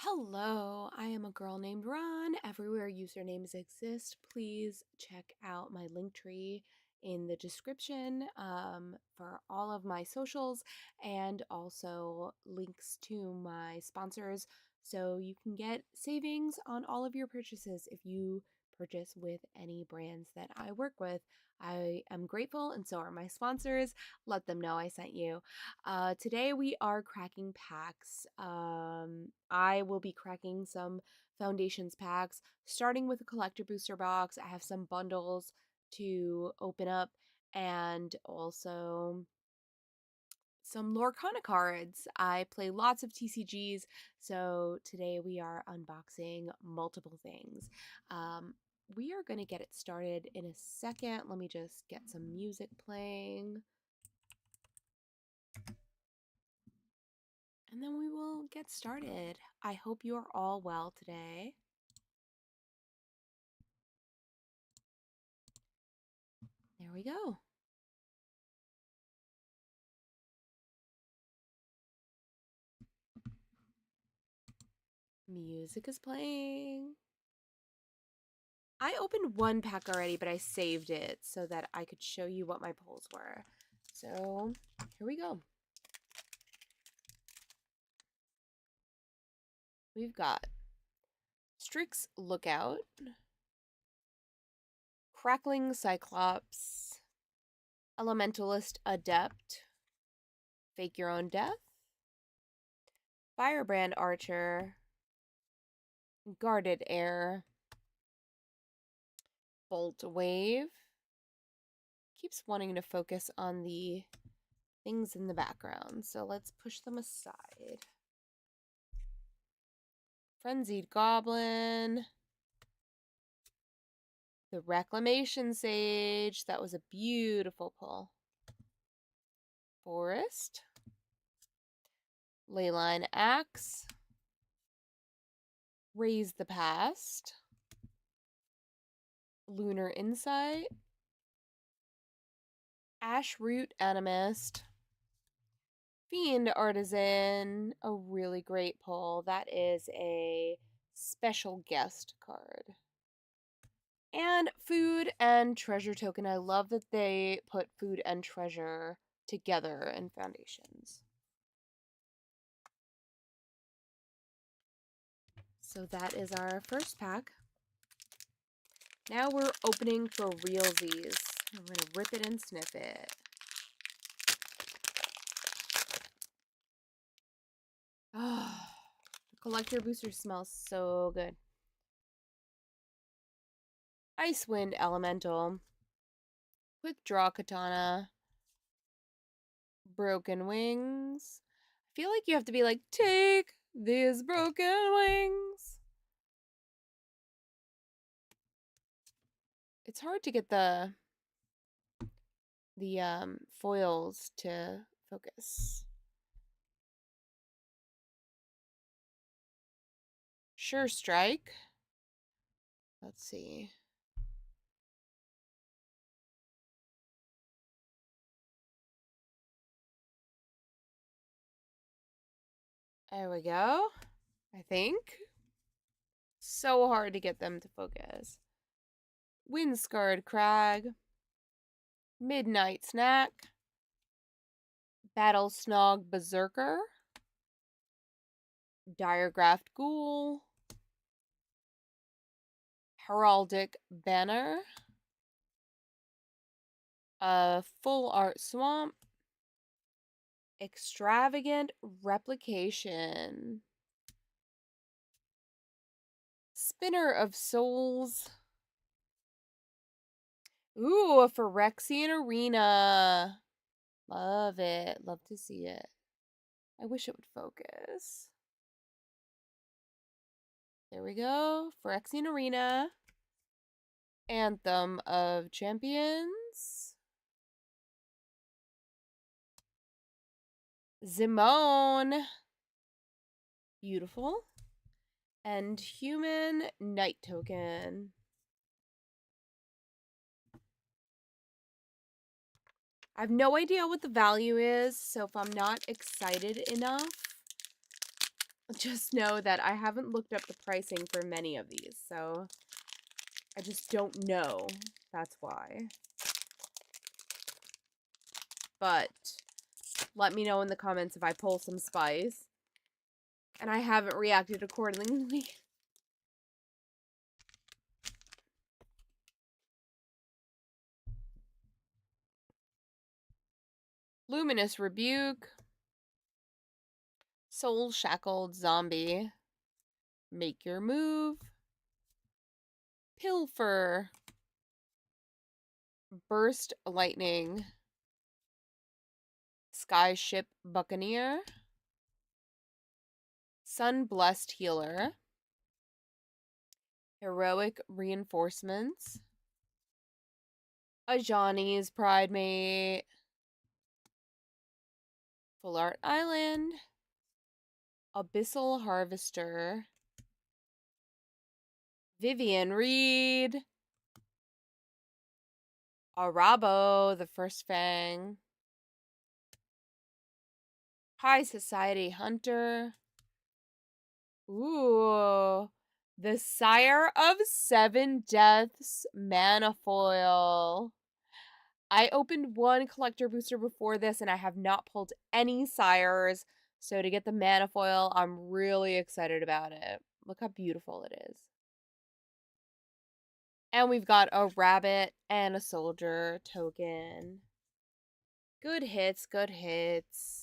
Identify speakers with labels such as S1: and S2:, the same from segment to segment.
S1: Hello, I am a girl named Ron. Everywhere usernames exist, please check out my link tree in the description for all of my socials and also links to my sponsors so you can get savings on all of your purchases if you purchase with any brands that I work with. I am grateful, and so are my sponsors. Let them know I sent you. Today we are cracking packs. I will be cracking some foundations packs, starting with a collector booster box. I have some bundles to open up and also some Lorcana cards. I play lots of TCGs, so today we are unboxing multiple things. We are going to get it started in a second. Let me just get some music playing. And then we will get started. I hope you are all well today. There we go. Music is playing. I opened one pack already, but I saved it so that I could show you what my pulls were. So here we go. We've got Strix Lookout, Crackling Cyclops, Elementalist Adept, Fake Your Own Death, Firebrand Archer, Guarded Air, Bolt Wave. Keeps wanting to focus on the things in the background, so let's push them aside. Frenzied Goblin, the Reclamation Sage, that was a beautiful pull. Forest, Leyline Axe, Raise the Past, Lunar Insight, Ashroot Animist, Fiend Artisan, a really great pull. That is a special guest card. And Food and Treasure Token. I love that they put Food and Treasure together in Foundations. So that is our first pack. Now we're opening for realsies. I'm going to rip it and sniff it. Oh, the collector booster smells so good. Icewind Elemental, Quick Draw Katana, Broken Wings. I feel like you have to be like, take these broken wings. It's hard to get the foils to focus. Sure Strike. Let's see. There we go. I think. So hard to get them to focus. Windscarred Crag. Midnight Snack. Battle Snog Berserker. Diregraphed Ghoul. Heraldic Banner. Full Art Swamp. Extravagant Replication. Spinner of Souls. Ooh, a Phyrexian Arena. Love it. Love to see it. I wish it would focus. There we go. Phyrexian Arena. Anthem of Champions. Zimone. Beautiful. And Human Night Token. I have no idea what the value is, so if I'm not excited enough, just know that I haven't looked up the pricing for many of these, so I just don't know. That's why. But let me know in the comments if I pull some spice and I haven't reacted accordingly. Luminous Rebuke. Soul Shackled Zombie. Make Your Move. Pilfer. Burst Lightning. Skyship Buccaneer. Sun Blessed Healer. Heroic Reinforcements. Ajani's Pridemate. Full Art Island. Abyssal Harvester. Vivian Reed. Arabo, the First Fang. High Society Hunter. Ooh. The Sire of Seven Deaths Manifoil. I opened one collector booster before this and I have not pulled any sires. So to get the Manifoil, I'm really excited about it. Look how beautiful it is. And we've got a rabbit and a soldier token. Good hits, good hits.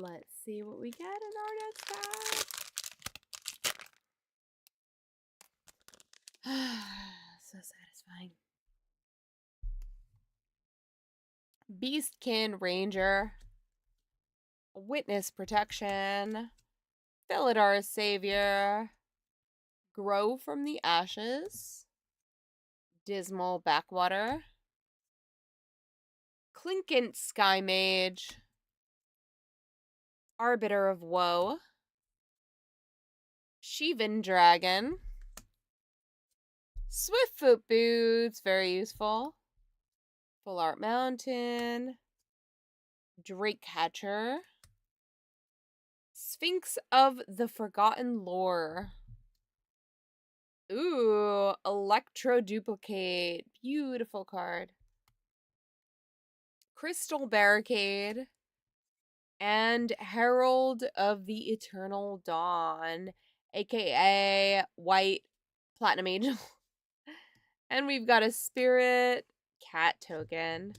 S1: Let's see what we get in our next pack. So satisfying. Beastkin Ranger. Witness Protection. Philadar's Savior. Grow from the Ashes. Dismal Backwater. Clinkant Sky Mage. Arbiter of Woe. Shivan Dragon. Swiftfoot Boots, very useful. Full Art Mountain. Drake Catcher. Sphinx of the Forgotten Lore. Ooh, Electro Duplicate. Beautiful card. Crystal Barricade. And Herald of the Eternal Dawn, aka White Platinum Angel. And we've got a Spirit Cat token.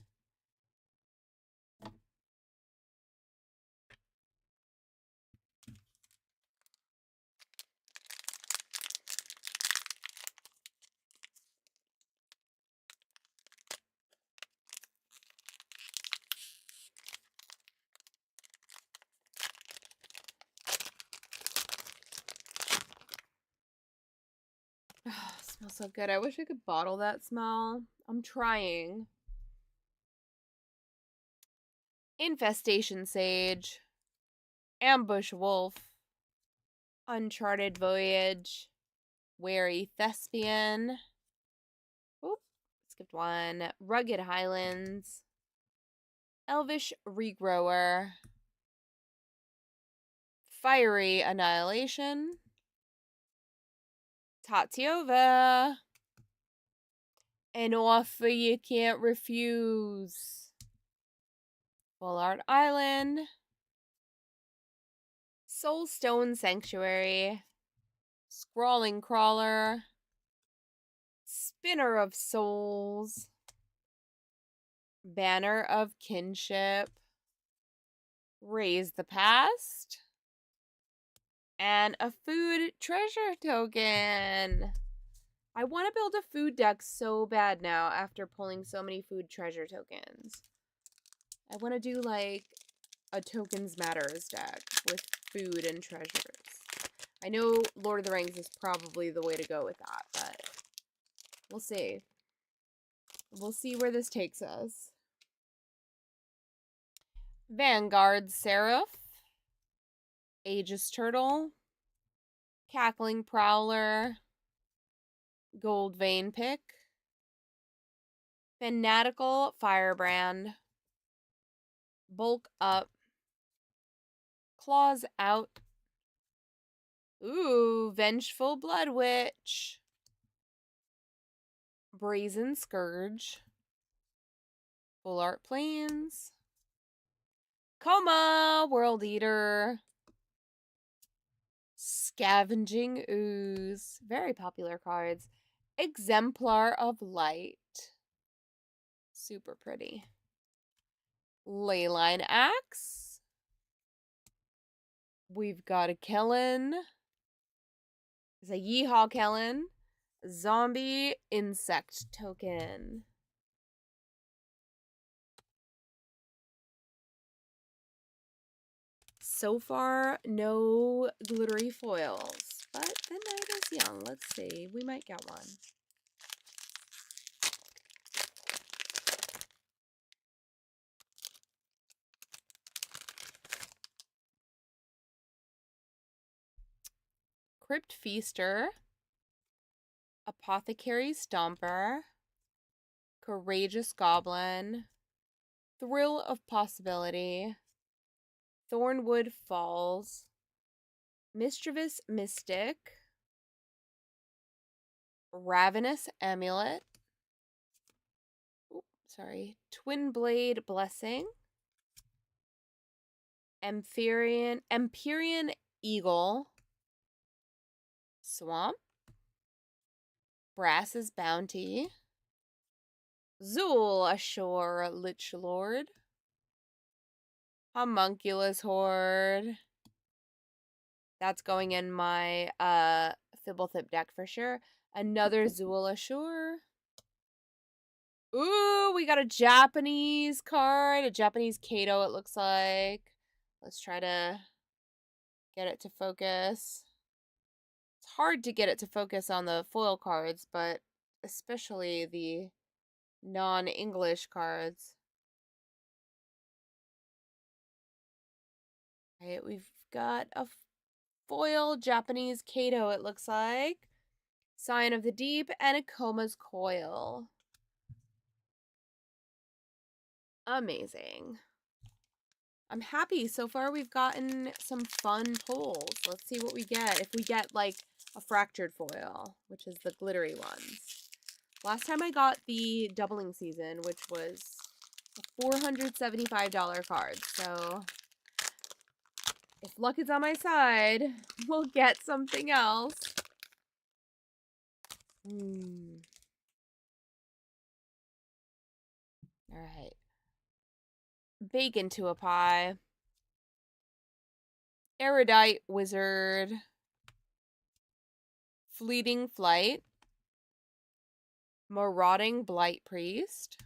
S1: Oh, it smells so good. I wish I could bottle that smell. I'm trying. Infestation Sage. Ambush Wolf. Uncharted Voyage. Wary Thespian. Oop, skipped one. Rugged Highlands. Elvish Regrower. Fiery Annihilation. Tatiova. An offer you can't refuse. Full Art Island. Soulstone Sanctuary. Scrawling Crawler. Spinner of Souls. Banner of Kinship. Raise the Past. And a food treasure token. I want to build a food deck so bad now after pulling so many food treasure tokens. I want to do like a Tokens Matters deck with food and treasures. I know Lord of the Rings is probably the way to go with that, but we'll see. We'll see where this takes us. Vanguard Seraph. Aegis Turtle, Cackling Prowler, Gold Vein Pick, Fanatical Firebrand, Bulk Up, Claws Out, ooh, Vengeful Blood Witch, Brazen Scourge, Full Art Plains, Coma, World Eater, Scavenging Ooze, very popular cards, Exemplar of Light, super pretty, Leyline Axe, we've got a Kellen, it's a Yeehaw Kellen, Zombie Insect Token. So far, no glittery foils, but the night is young. Let's see. We might get one. Crypt Feaster, Apothecary Stomper, Courageous Goblin, Thrill of Possibility, Thornwood Falls, Mischievous Mystic, Ravenous Amulet, Twin Blade Blessing, Empyrean Eagle, Swamp, Brass's Bounty, Zool Ashore Lich Lord, Homunculus Horde. That's going in my Fibblethip deck for sure. Another Zool Ashore. Ooh, we got a Japanese card, a Japanese Kato it looks like. Let's try to get it to focus. It's hard to get it to focus on the foil cards, but especially the non-English cards. Right, we've got a foil Japanese Kato, it looks like. Sign of the Deep and a Koma's Coil. Amazing. I'm happy. So far we've gotten some fun pulls. Let's see what we get. If we get like a fractured foil, which is the glittery ones. Last time I got the doubling season, which was a $475 card. So if luck is on my side, we'll get something else. All right. Bacon to a pie. Erudite Wizard. Fleeting Flight. Marauding Blight Priest.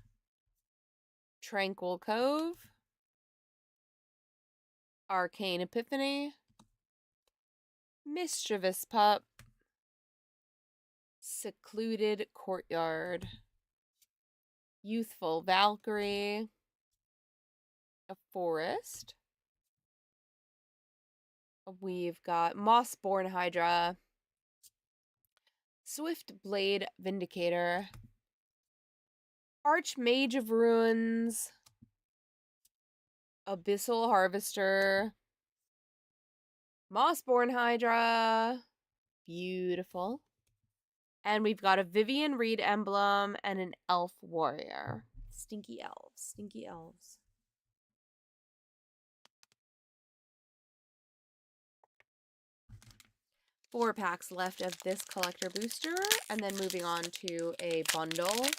S1: Tranquil Cove. Arcane Epiphany. Mischievous Pup. Secluded Courtyard. Youthful Valkyrie. A Forest. We've got Mossborn Hydra. Swift Blade Vindicator. Archmage of Ruins. Abyssal Harvester. Mossborn Hydra. Beautiful. And we've got a Vivian Reed emblem and an Elf Warrior. Stinky elves. Stinky elves. Four packs left of this collector booster, and then moving on to a bundle of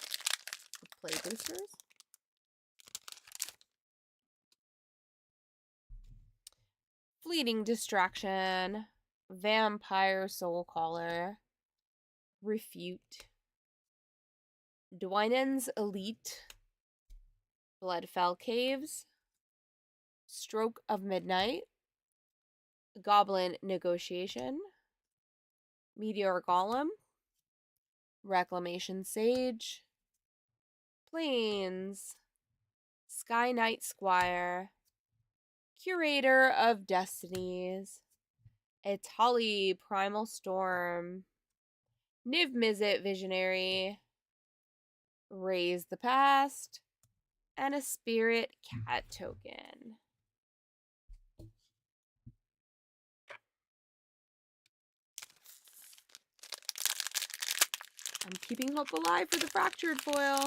S1: play boosters. Fleeting Distraction, Vampire Soul Caller, Refute, Dwynen's Elite, Bloodfell Caves, Stroke of Midnight, Goblin Negotiation, Meteor Golem, Reclamation Sage, Plains, Sky Knight Squire, Curator of Destinies, It's Holly, Primal Storm, Niv Mizzet, Visionary, Raise the Past, and a Spirit Cat token. I'm keeping hope alive for the fractured foil.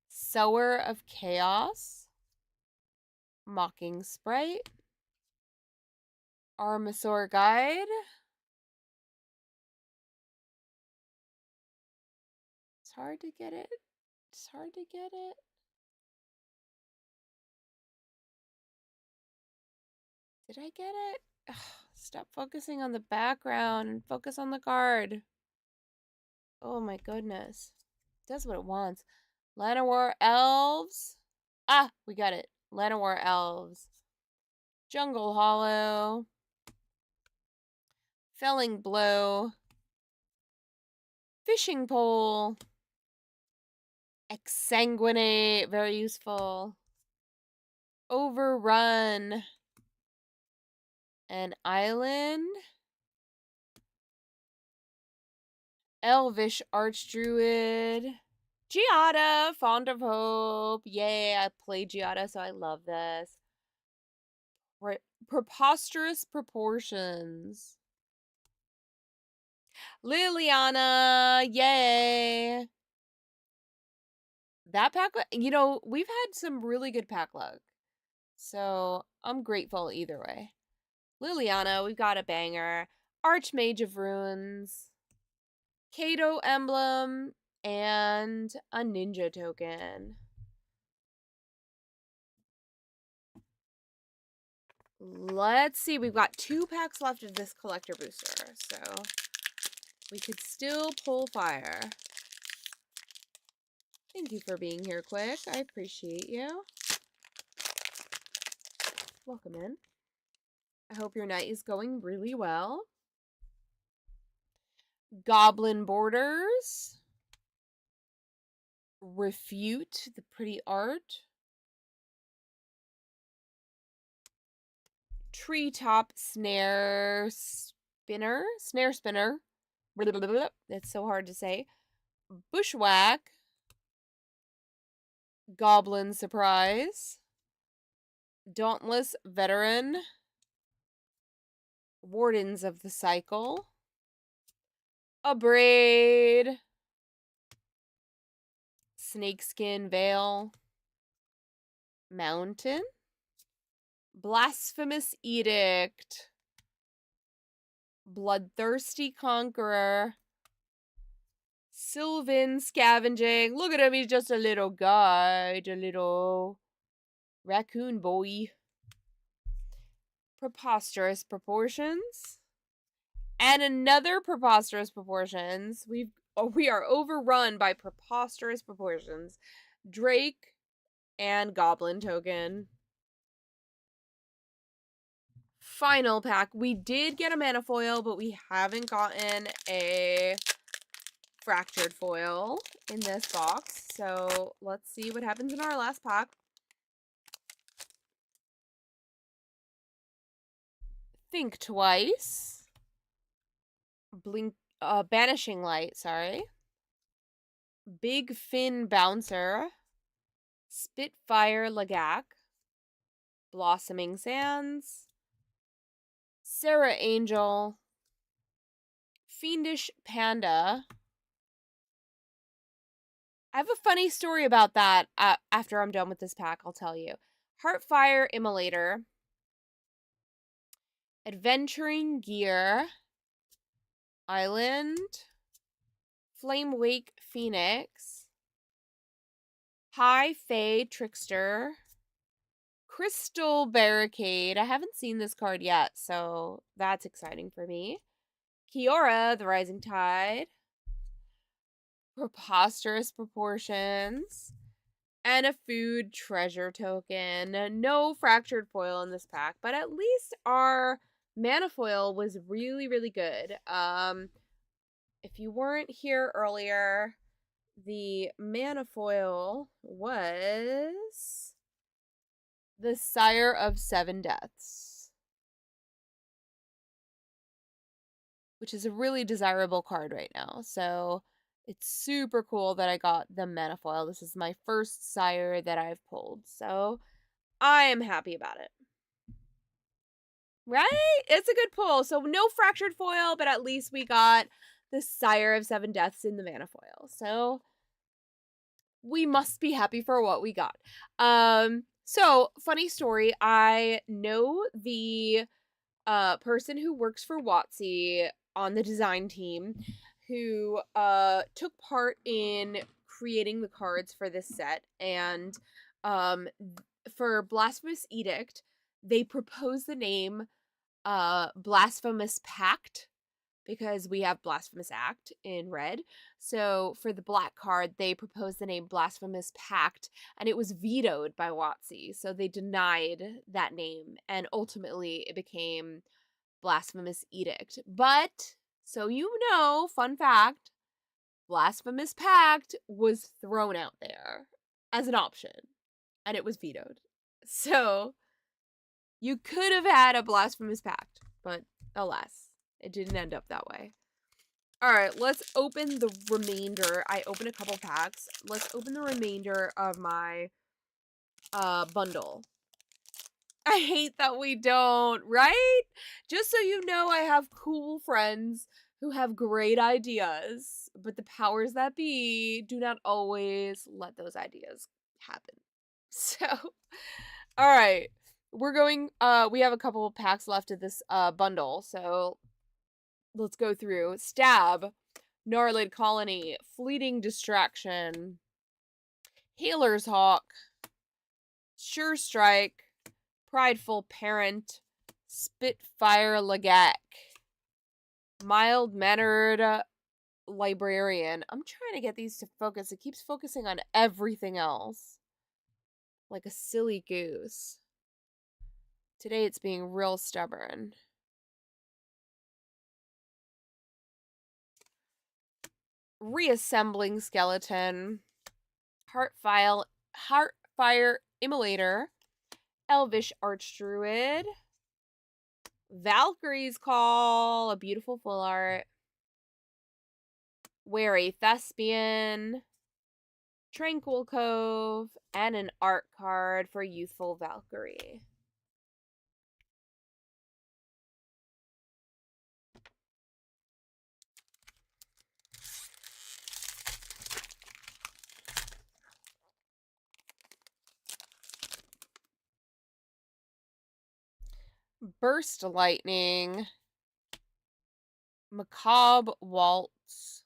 S1: Sower of Chaos, Mocking Sprite, Armasaur Guide, it's hard to get it. It's hard to get it. Did I get it? Ugh, stop focusing on the background and focus on the card. Oh my goodness. It does what it wants. Llanowar Elves. Ah, we got it. Llanowar Elves. Jungle Hollow. Felling Blow. Fishing Pole. Exsanguinate. Very useful. Overrun. An Island. Elvish Archdruid. Giada, Fond of Hope. Yay, I play Giada, so I love this. Preposterous Proportions. Liliana, yay. That pack, you know, we've had some really good pack luck. So I'm grateful either way. Liliana, we've got a banger. Archmage of Runes. Kato Emblem. And a ninja token. Let's see. We've got 2 packs left of this collector booster. So we could still pull fire. Thank you for being here, Quick. I appreciate you. Welcome in. I hope your night is going really well. Goblin Borders. Refute the pretty art. Treetop Snare Spinner. Snare Spinner. That's so hard to say. Bushwhack. Goblin Surprise. Dauntless Veteran. Wardens of the Cycle. A Braid. Snakeskin Veil. Mountain. Blasphemous Edict. Bloodthirsty Conqueror. Sylvan Scavenging. Look at him, he's just a little guy. A little raccoon boy. Preposterous Proportions. And another Preposterous Proportions. We are overrun by Preposterous Proportions. Drake and Goblin token. Final pack. We did get a mana foil, but we haven't gotten a fractured foil in this box. So let's see what happens in our last pack. Think Twice. Banishing Light, sorry. Big Fin Bouncer. Spitfire Lagak. Blossoming Sands. Sarah Angel. Fiendish Panda. I have a funny story about that after I'm done with this pack, I'll tell you. Heartfire Immolator. Adventuring Gear. Island. Flame Wake Phoenix. High Fae Trickster. Crystal Barricade. I haven't seen this card yet, so that's exciting for me. Kiora, the Rising Tide. Preposterous Proportions. And a Food Treasure token. No fractured foil in this pack, but at least our mana foil was really, really good. If you weren't here earlier, the mana foil was the Sire of Seven Deaths, which is a really desirable card right now. So it's super cool that I got the mana foil. This is my first Sire that I've pulled, so I am happy about it. Right? It's a good pull. So no fractured foil, but at least we got the Sire of Seven Deaths in the mana foil. So we must be happy for what we got. So funny story. I know the person who works for WotC on the design team who took part in creating the cards for this set, and for Blasphemous Edict, they proposed the name Blasphemous Pact because we have Blasphemous Act in red. So for the black card, they proposed the name Blasphemous Pact, and it was vetoed by WotC. So they denied that name, and ultimately it became Blasphemous Edict. But, so you know, fun fact, Blasphemous Pact was thrown out there as an option, and it was vetoed. So you could have had a Blasphemous Pact, but alas, it didn't end up that way. Alright, let's open the remainder. I opened a couple packs. Let's open the remainder of my bundle. I hate that we don't, right? Just so you know, I have cool friends who have great ideas, but the powers that be do not always let those ideas happen. So, alright. We're going, we have a couple of packs left of this bundle, so let's go through. Stab, Gnarlid Colony, Fleeting Distraction, Healer's Hawk, Sure Strike, Prideful Parent, Spitfire Lagak, Mild-Mannered Librarian. I'm trying to get these to focus. It keeps focusing on everything else. Like a silly goose. Today it's being real stubborn. Reassembling Skeleton, Heartfire Immolator, Elvish Archdruid, Valkyrie's Call, a beautiful full art, Wary Thespian, Tranquil Cove, and an art card for Youthful Valkyrie. Burst Lightning, Macabre Waltz,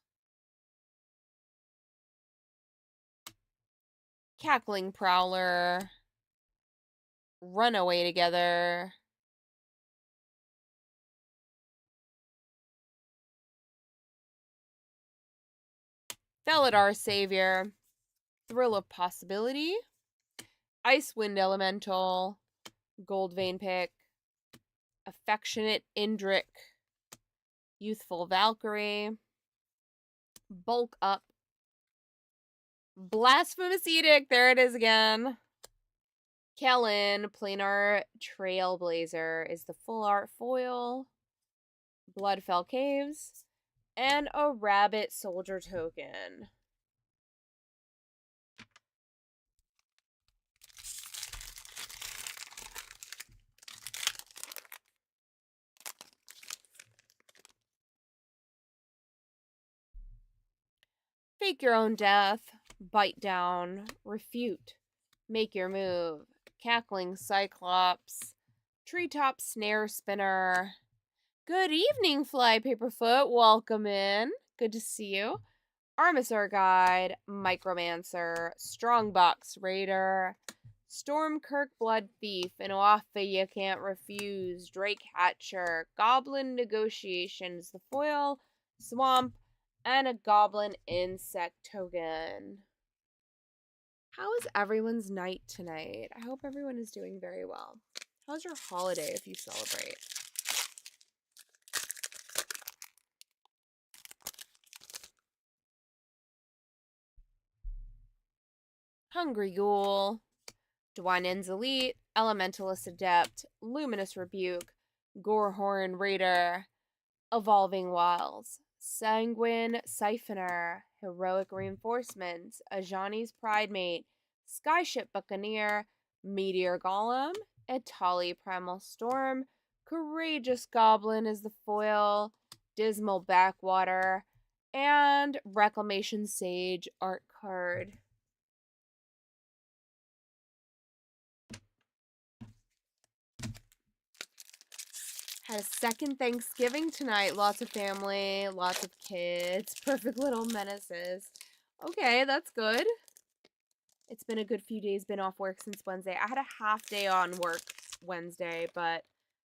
S1: Cackling Prowler, Runaway Together, Felidar Savior, Thrill of Possibility, Icewind Elemental, Gold Vein Pick, Affectionate Indrik, Youthful Valkyrie, Bulk Up, Blasphemous Edict, there it is again. Kellen, Planar Trailblazer is the full art foil, Bloodfell Caves, and a Rabbit Soldier token. Fake Your Own Death, Bite Down, Refute, Make Your Move, Cackling Cyclops, Treetop Snare Spinner. Good evening, Flypaperfoot. Welcome in. Good to see you. Armisaur Guide, Micromancer, Strongbox Raider, Stormkirk Blood Thief, and Oafa You Can't Refuse, Drake Hatcher, Goblin Negotiations, the foil, Swamp, and a Goblin Insect token. How is everyone's night tonight? I hope everyone is doing very well. How's your holiday if you celebrate? Hungry Ghoul, Dwynen's Elite, Elementalist Adept, Luminous Rebuke, Gorehorn Raider, Evolving Wilds, Sanguine Siphoner, Heroic Reinforcements, Ajani's Pridemate, Skyship Buccaneer, Meteor Golem, Etali Primal Storm, Courageous Goblin is the foil, Dismal Backwater, and Reclamation Sage art card. Had a second Thanksgiving tonight. Lots of family, lots of kids, perfect little menaces. Okay, that's good. It's been a good few days, been off work since Wednesday. I had a half day on work Wednesday, but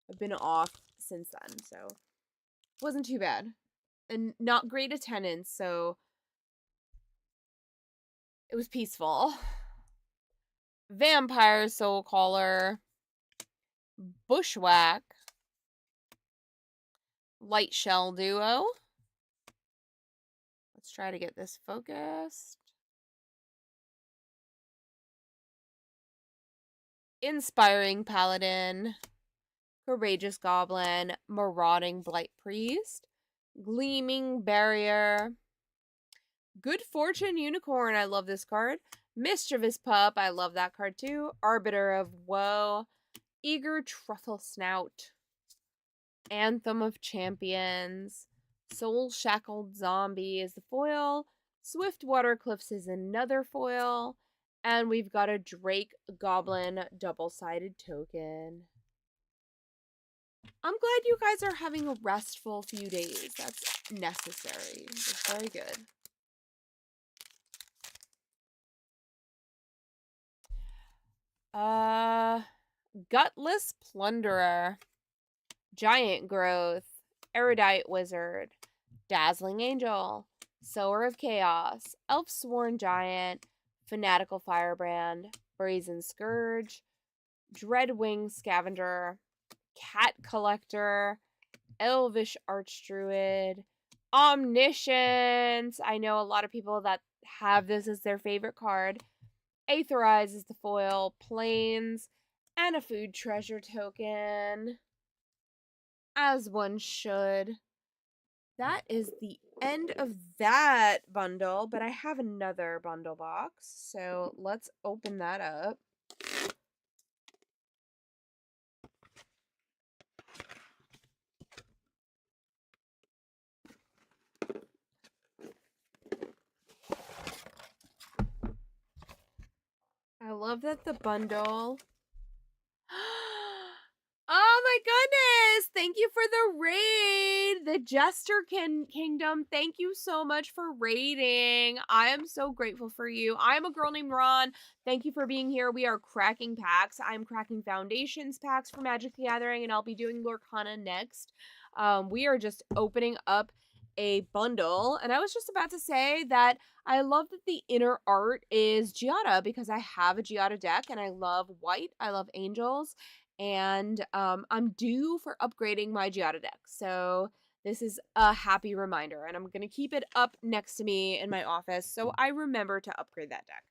S1: I've been off since then, so it wasn't too bad. And not great attendance, so it was peaceful. Vampire Soul Caller, Bushwhack, Light Shell Duo. Let's try to get this focused. Inspiring Paladin, Courageous Goblin, Marauding Blight Priest, Gleaming Barrier, Good Fortune Unicorn, I love this card, Mischievous Pup, I love that card too, Arbiter of Woe, Eager Truffle Snout, Anthem of Champions, Soul Shackled Zombie is the foil, Swiftwater Cliffs is another foil, and we've got a Drake Goblin double-sided token. I'm glad you guys are having a restful few days. That's necessary. It's very good. Gutless Plunderer, Giant Growth, Erudite Wizard, Dazzling Angel, Sower of Chaos, Elf-Sworn Giant, Fanatical Firebrand, Brazen Scourge, Dreadwing Scavenger, Cat Collector, Elvish Archdruid, Omniscience. I know a lot of people that have this as their favorite card. Aetherize is the foil, Plains, and a Food Treasure token. As one should. That is the end of that bundle, but I have another bundle box, so let's open that up. I love that the bundle... Oh my goodness! Thank you for the raid! The Jester Kingdom, thank you so much for raiding. I am so grateful for you. I'm a girl named Ron. Thank you for being here. We are cracking packs. I'm cracking Foundations packs for Magic the Gathering, and I'll be doing Lorcana next. We are just opening up a bundle, and I was just about to say that I love that the inner art is Giada because I have a Giada deck, and I love white. I love angels. And I'm due for upgrading my Giada deck. So this is a happy reminder. And I'm going to keep it up next to me in my office so I remember to upgrade that deck.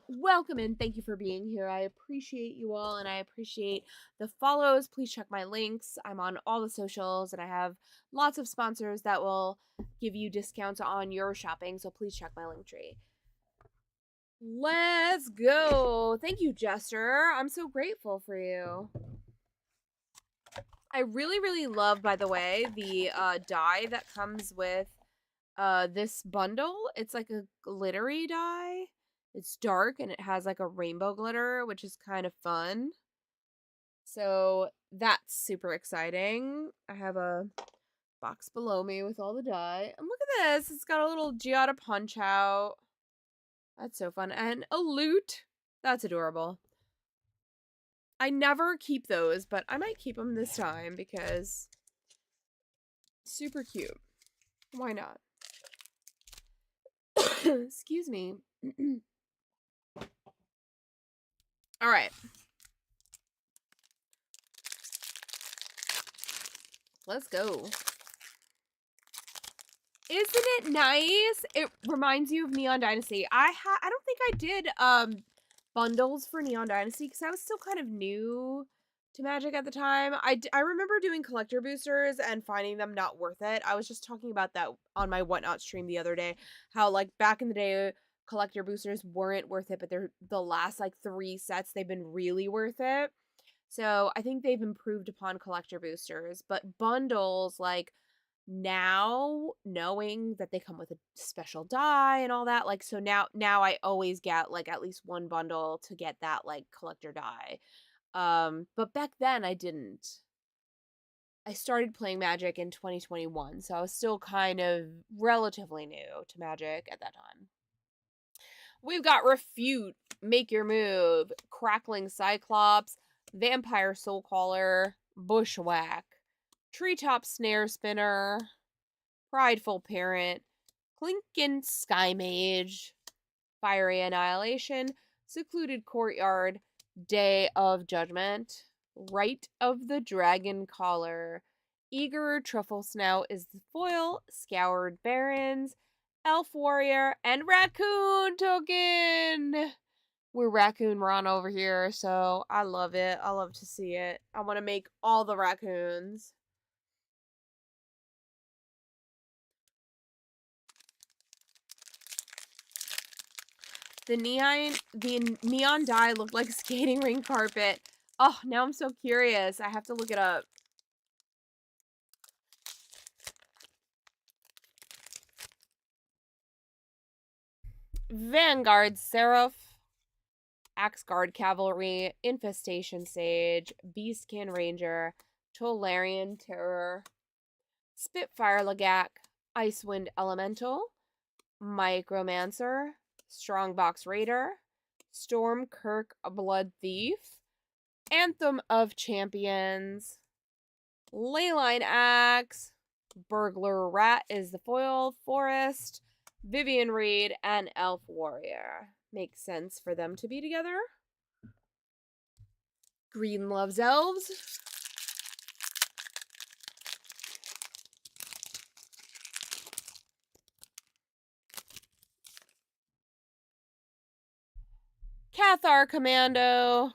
S1: Welcome and thank you for being here. I appreciate you all and I appreciate the follows. Please check my links. I'm on all the socials and I have lots of sponsors that will give you discounts on your shopping. So please check my link tree. Let's go. Thank you, Jester. I'm so grateful for you. I really, really love, by the way, the die that comes with this bundle. It's like a glittery die. It's dark and it has like a rainbow glitter, which is kind of fun. So that's super exciting. I have a box below me with all the die. And look at this. It's got a little Giada punch out. That's so fun. And a loot. That's adorable. I never keep those, but I might keep them this time because super cute. Why not? Excuse me. All right. Let's go. Isn't it nice? It reminds you of Neon Dynasty. I don't think I did bundles for Neon Dynasty because I was still kind of new to Magic at the time. I remember doing collector boosters and finding them not worth it. I was just talking about that on my Whatnot stream the other day. How like back in the day, collector boosters weren't worth it, but they're the last like 3 sets they've been really worth it. So I think they've improved upon collector boosters, but bundles like now knowing that they come with a special die and all that, like, so now I always get like at least one bundle to get that like collector die. But back then I didn't. I started playing Magic in 2021, so I was still kind of relatively new to Magic at that time. We've got Refute, Make Your Move, Crackling Cyclops, Vampire Soulcaller, Bushwhack, Treetop Snare Spinner, Prideful Parent, Clinkin Sky Mage, Fiery Annihilation, Secluded Courtyard, Day of Judgment, Rite of the Dragon Collar, Eager Truffle Snout is the foil, Scoured Barrens, Elf Warrior, and Raccoon Token! We're Raccoon Ron over here, so I love it. I love to see it. I want to make all the raccoons. The neon dye looked like a skating ring carpet. Oh, now I'm so curious. I have to look it up. Vanguard Seraph, Axguard Cavalry, Infestation Sage, Beastkin Ranger, Tolarian Terror, Spitfire Lagak, Icewind Elemental, Micromancer, Strongbox Raider, Stormkirk Blood Thief, Anthem of Champions, Leyline Axe, Burglar Rat is the foil, Forest, Vivian Reed, and Elf Warrior. Makes sense for them to be together. Green loves elves. Cathar Commando,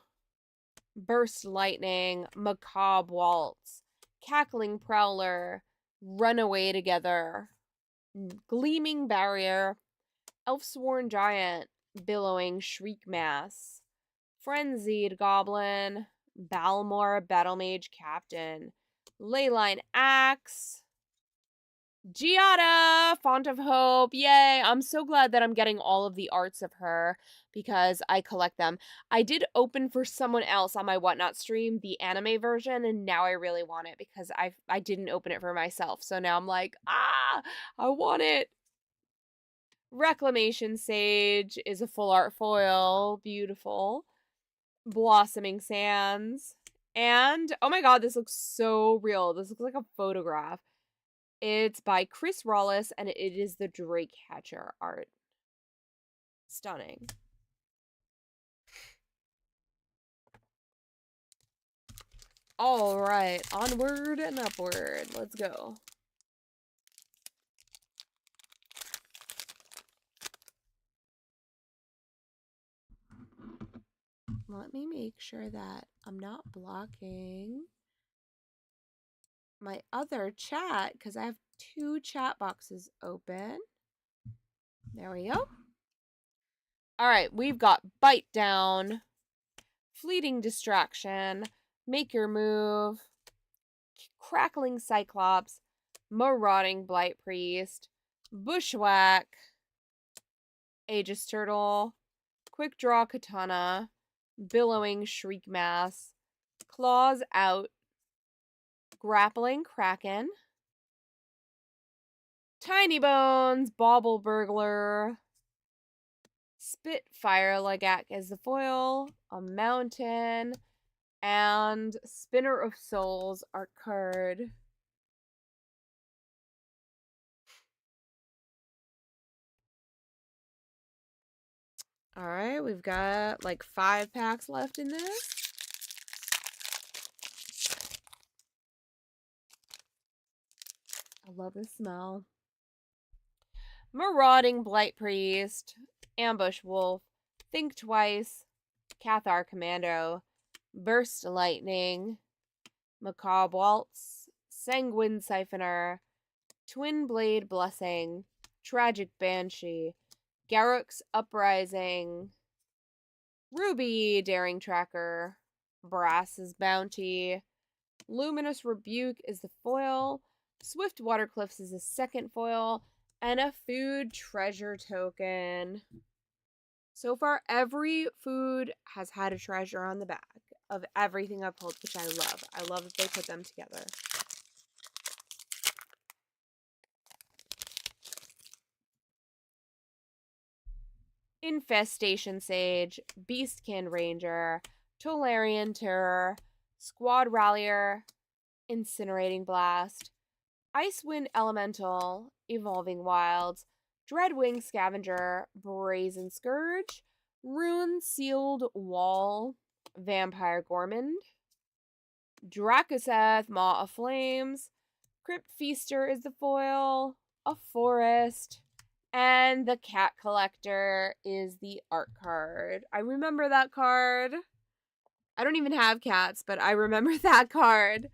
S1: Burst Lightning, Macabre Waltz, Cackling Prowler, Runaway Together, Gleaming Barrier, Elfsworn Giant, Billowing Shriek Mass, Frenzied Goblin, Balmor Battlemage Captain, Leyline Axe, Giada, Font of Hope. Yay! I'm so glad that I'm getting all of the arts of her because I collect them. I did open for someone else on my Whatnot stream the anime version, and now I really want it because I didn't open it for myself. So now I'm like, I want it. Reclamation Sage is a full art foil. Beautiful. Blossoming Sands. And, oh my god, this looks so real. This looks like a photograph. It's by Chris Rawlis, and it is the Drake Hatcher art. Stunning. All right, onward and upward. Let's go. Let me make sure that I'm not blocking my other chat because I have 2 chat boxes open. There we go. All right, we've got Bite Down, Fleeting Distraction, Make Your Move, Crackling Cyclops, Marauding Blight Priest, Bushwhack, Aegis Turtle, Quick Draw Katana, Billowing Shriek Mass, Claws Out, Grappling Kraken, Tiny Bones, Bauble Burglar, Spitfire Lagak as the foil, a Mountain, and Spinner of Souls art card. All right, we've got like 5 packs left in this. I love the smell. Marauding Blight Priest, Ambush Wolf, Think Twice, Cathar Commando, Burst Lightning, Macabre Waltz, Sanguine Siphoner, Twin Blade Blessing, Tragic Banshee, Garruk's Uprising, Ruby Daring Tracker, Brass's Bounty, Luminous Rebuke is the foil, Swift Watercliffs is the second foil, and a food treasure token. So far, every food has had a treasure on the back of everything I've pulled, which I love. I love that they put them together. Infestation Sage, Beastkin Ranger, Tolarian Terror, Squad Rallier, Incinerating Blast, Icewind Elemental, Evolving Wilds, Dreadwing Scavenger, Brazen Scourge, Rune Sealed Wall, Vampire Gourmand, Dracoseth, Maw of Flames, Crypt Feaster is the foil, a Forest, and the Cat Collector is the art card. I remember that card. I don't even have cats, but I remember that card.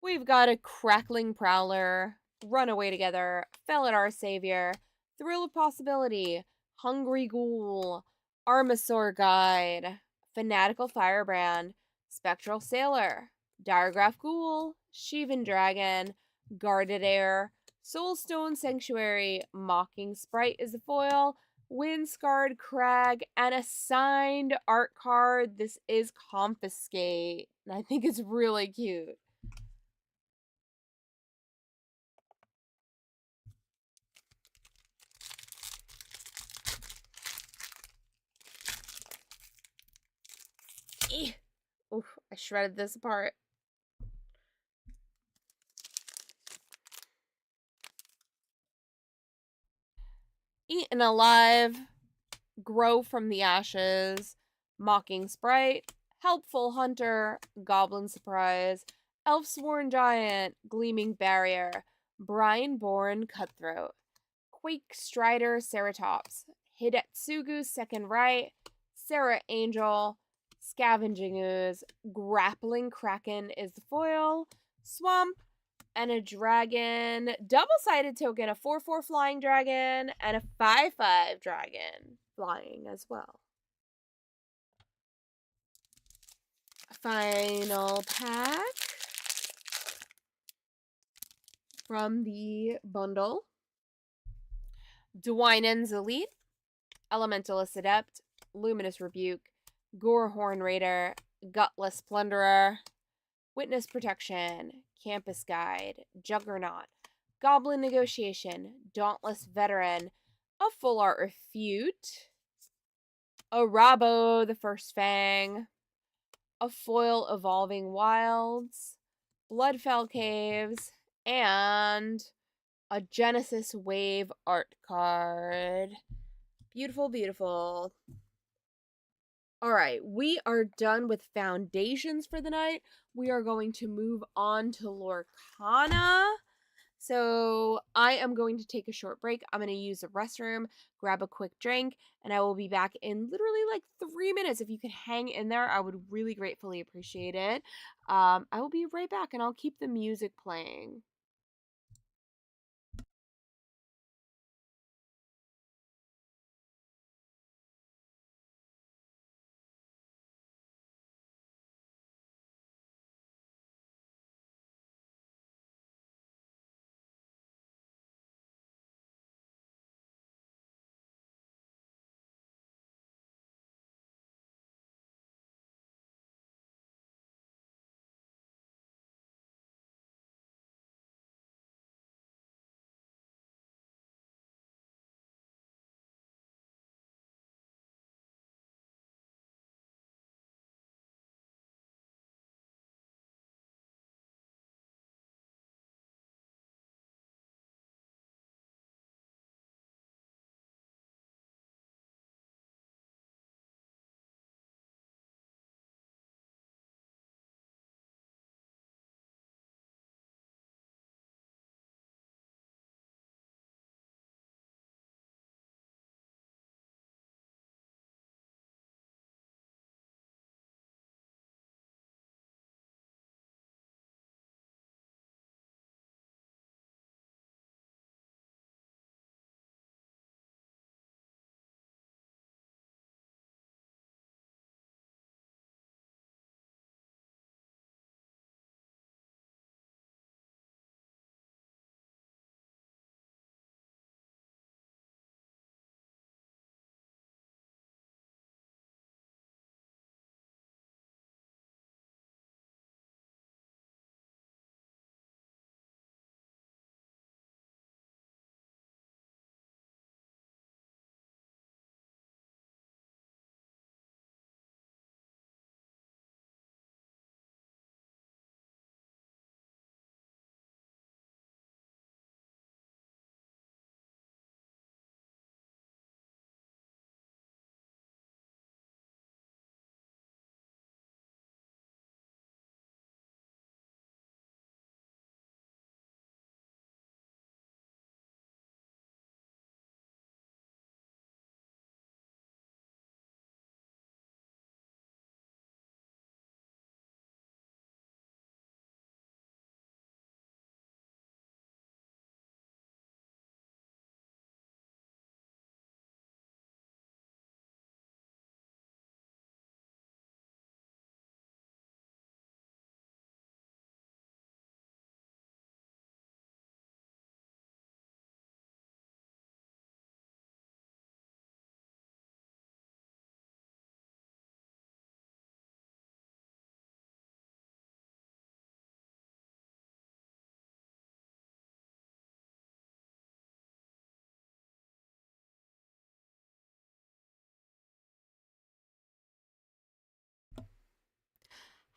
S1: We've got a Crackling Prowler, Runaway Together, Felidar Savior, Thrill of Possibility, Hungry Ghoul, Armasaur Guide, Fanatical Firebrand, Spectral Sailor, Diregraph Ghoul, Sheevan Dragon, Guarded Air, Soulstone Sanctuary, Mocking Sprite is the foil, Windscarred Crag, and a signed art card. This is Confiscate, and I think it's really cute. Oof, I shredded this apart. Eaten Alive, Grow from the Ashes, Mocking Sprite, Helpful Hunter, Goblin Surprise, Elfsworn Giant, Gleaming Barrier, Brineborn Cutthroat, Quake Strider Ceratops, Hidetsugu Second Right, Sarah Angel, Scavenging Ooze, Grappling Kraken is the foil, Swamp, and a dragon. Double-sided token, a 4/4 flying dragon, and a 5/5 dragon flying as well. Final pack from the bundle. Dwynen's Elite, Elementalist Adept, Luminous Rebuke, Gorehorn Raider, Gutless Plunderer, Witness Protection, Campus Guide, Juggernaut, Goblin Negotiation, Dauntless Veteran, a Full Art Refute, a Rabo the First Fang, a Foil Evolving Wilds, Bloodfell Caves, and a Genesis Wave art card. Beautiful, beautiful. All right, we are done with foundations for the night. We are going to move on to Lorcana. So I am going to take a short break. I'm going to use the restroom, grab a quick drink, and I will be back in literally like 3 minutes. If you could hang in there, I would really gratefully appreciate it. I will be right back, and I'll keep the music playing.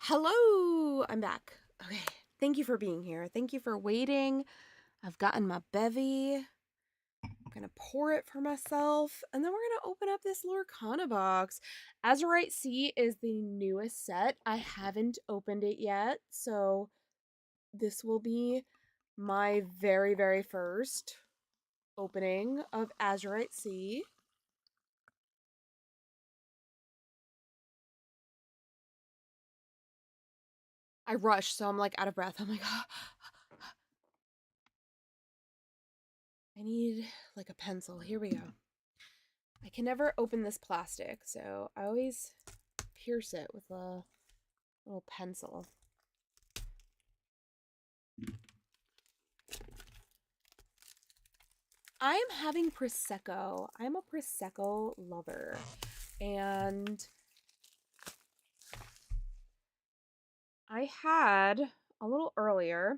S1: Hello, I'm back. Okay, thank you for being here. Thank you for waiting. I've gotten my bevy. I'm gonna pour it for myself, and then we're gonna open up this Lorcana box. Azurite Sea is the newest set. I haven't opened it yet, so this will be my very, very first opening of Azurite Sea. I rushed, so I'm like out of breath. I'm like, I need like a pencil. Here we go. I can never open this plastic, so I always pierce it with a little pencil. I am having Prosecco. I'm a Prosecco lover. And I had a little earlier.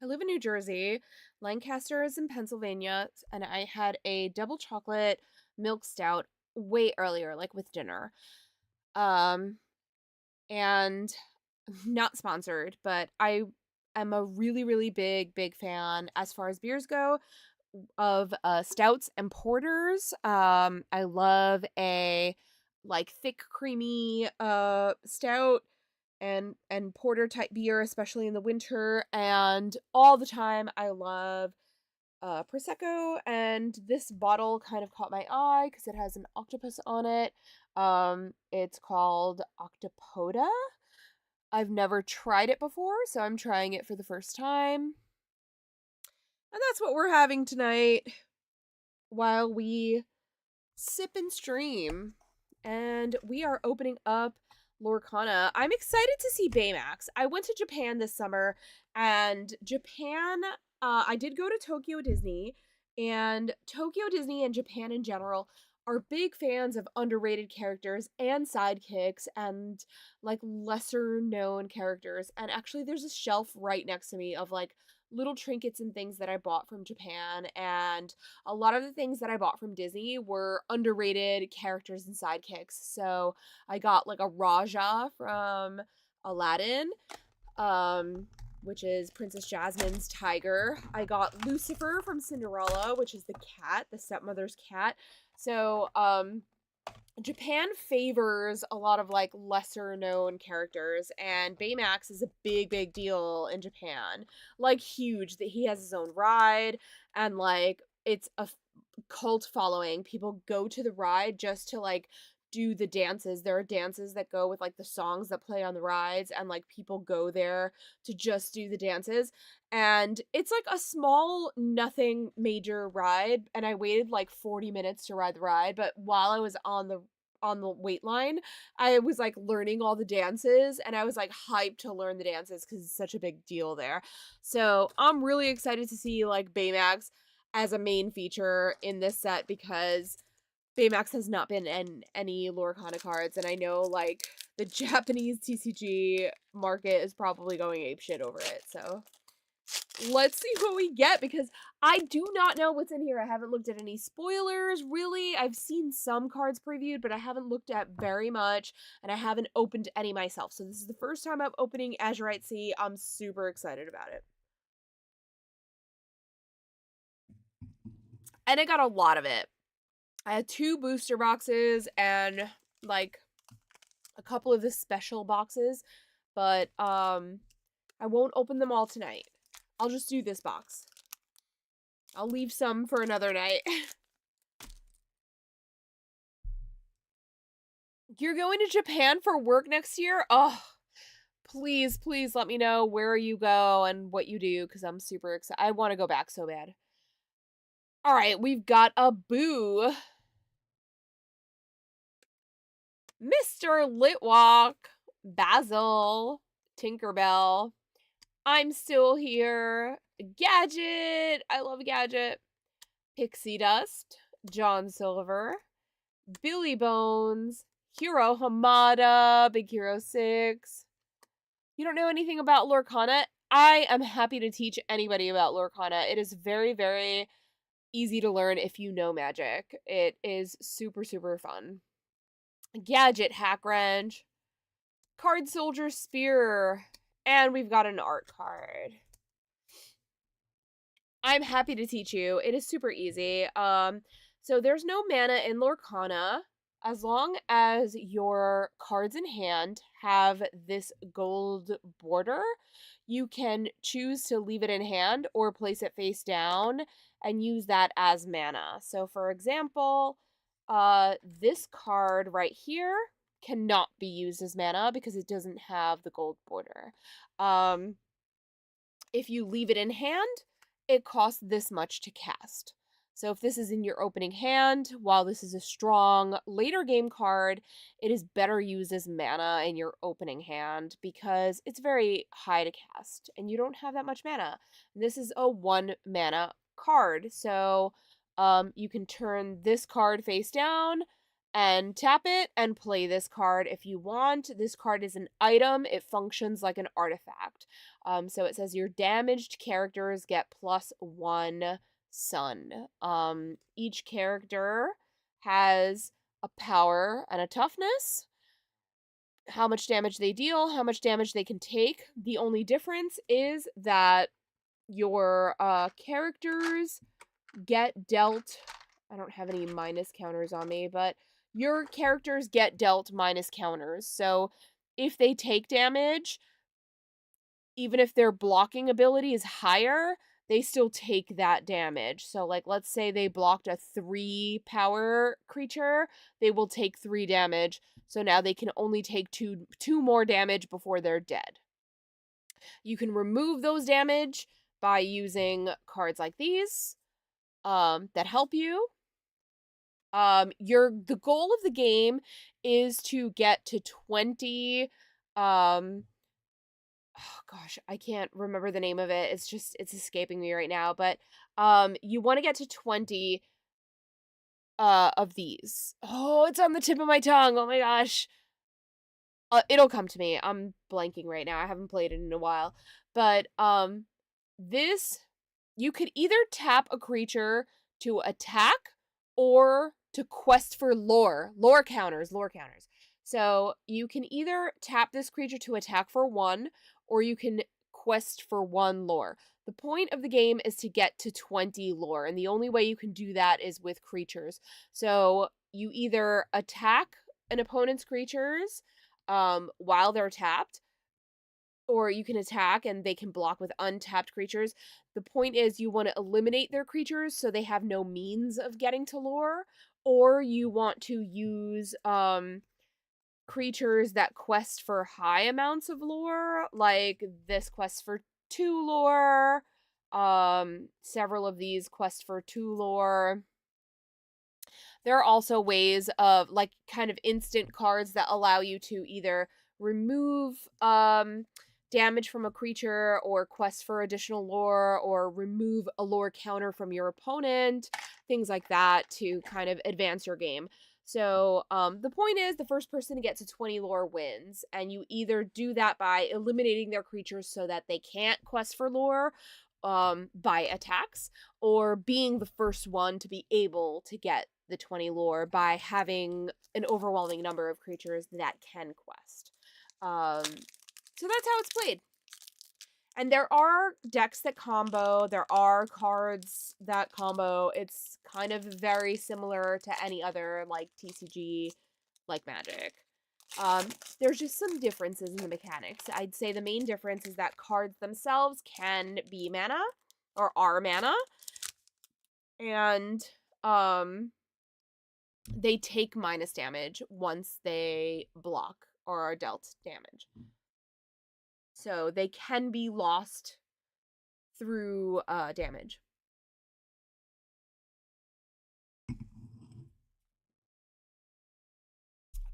S1: I live in New Jersey. Lancaster is in Pennsylvania. And I had a double chocolate milk stout way earlier, like with dinner. And not sponsored, but I am a really, really big fan as far as beers go of stouts and porters. I love a like thick, creamy stout and porter type beer, especially in the winter. And all the time, I love Prosecco. And this bottle kind of caught my eye because it has an octopus on it. It's called Octopoda. I've never tried it before, so I'm trying it for the first time. And that's what we're having tonight while we sip and stream. And we are opening up Lorcana. I'm excited to see Baymax. I went to Japan this summer, and Japan, I did go to Tokyo Disney, and Tokyo Disney and Japan in general are big fans of underrated characters and sidekicks and like lesser known characters. And actually, there's a shelf right next to me of like little trinkets and things that I bought from Japan, and a lot of the things that I bought from Disney were underrated characters and sidekicks. So I got like a Raja from Aladdin, which is Princess Jasmine's tiger. I got Lucifer from Cinderella, which is the cat, the stepmother's cat. So, Japan favors a lot of like lesser known characters, and Baymax is a big deal in Japan. Like huge, that he has his own ride, and like it's a cult following. People go to the ride just to like do the dances. There are dances that go with like the songs that play on the rides, and like people go there to just do the dances. And it's like a small, nothing major ride, and I waited like 40 minutes to ride the ride, but while I was on the wait line, I was like learning all the dances, and I was like hyped to learn the dances because it's such a big deal there. So I'm really excited to see like Baymax as a main feature in this set, because Baymax has not been in any Lorcana cards, and I know like the Japanese TCG market is probably going apeshit over it. So let's see what we get, because I do not know what's in here. I haven't looked at any spoilers, really. I've seen some cards previewed, but I haven't looked at very much, and I haven't opened any myself. So this is the first time I'm opening Azurite Sea. I'm super excited about it. And I got a lot of it. I had 2 booster boxes and like a couple of the special boxes, but I won't open them all tonight. I'll just do this box. I'll leave some for another night. You're going to Japan for work next year? Oh, please let me know where you go and what you do, because I'm super excited. I want to go back so bad. All right, we've got a Boo. Mr. Litwalk, Basil, Tinkerbell, I'm Still Here, Gadget, I love Gadget, Pixie Dust, John Silver, Billy Bones, Hero Hamada, Big Hero 6. You don't know anything about Lorcana? I am happy to teach anybody about Lorcana. It is very easy to learn if you know Magic. It is super fun. Gadget Hack Wrench, Card Soldier Spear. And we've got an art card. I'm happy to teach you. It is super easy. So there's no mana in Lorcana. As long as your cards in hand have this gold border, you can choose to leave it in hand or place it face down and use that as mana. So for example, this card right here cannot be used as mana because it doesn't have the gold border. If you leave it in hand, it costs this much to cast. So if this is in your opening hand, while this is a strong later game card, it is better used as mana in your opening hand because it's very high to cast and you don't have that much mana. And this is a 1 mana card. So you can turn this card face down and tap it and play this card if you want. This card is an item. It functions like an artifact. So it says your damaged characters get +1 sun. Each character has a power and a toughness, how much damage they deal, how much damage they can take. The only difference is that your characters get dealt, I don't have any minus counters on me, but your characters get dealt minus counters. So if they take damage, even if their blocking ability is higher, they still take that damage. So like let's say they blocked a 3 power creature, they will take 3 damage. So now they can only take two more damage before they're dead. You can remove those damage by using cards like these that help you. The goal of the game is to get to 20 oh gosh, I can't remember the name of it. It's escaping me right now, but you want to get to 20 of these. Oh, it's on the tip of my tongue. Oh my gosh. It'll come to me. I'm blanking right now. I haven't played it in a while. But this, you could either tap a creature to attack or to quest for lore counters. So you can either tap this creature to attack for 1, or you can quest for 1 lore. The point of the game is to get to 20 lore, and the only way you can do that is with creatures. So you either attack an opponent's creatures while they're tapped, or you can attack and they can block with untapped creatures. The point is you want to eliminate their creatures so they have no means of getting to lore, or you want to use creatures that quest for high amounts of lore, like this quest for 2 lore. Several of these quest for 2 lore. There are also ways of like kind of instant cards that allow you to either remove damage from a creature or quest for additional lore or remove a lore counter from your opponent, things like that to kind of advance your game. So the point is the first person to get to 20 lore wins, and you either do that by eliminating their creatures so that they can't quest for lore by attacks, or being the first one to be able to get the 20 lore by having an overwhelming number of creatures that can quest. So that's how it's played. And there are decks that combo, there are cards that combo. It's kind of very similar to any other like TCG, like Magic. There's just some differences in the mechanics. I'd say the main difference is that cards themselves can be mana, or are mana, and they take minus damage once they block or are dealt damage. So they can be lost through damage.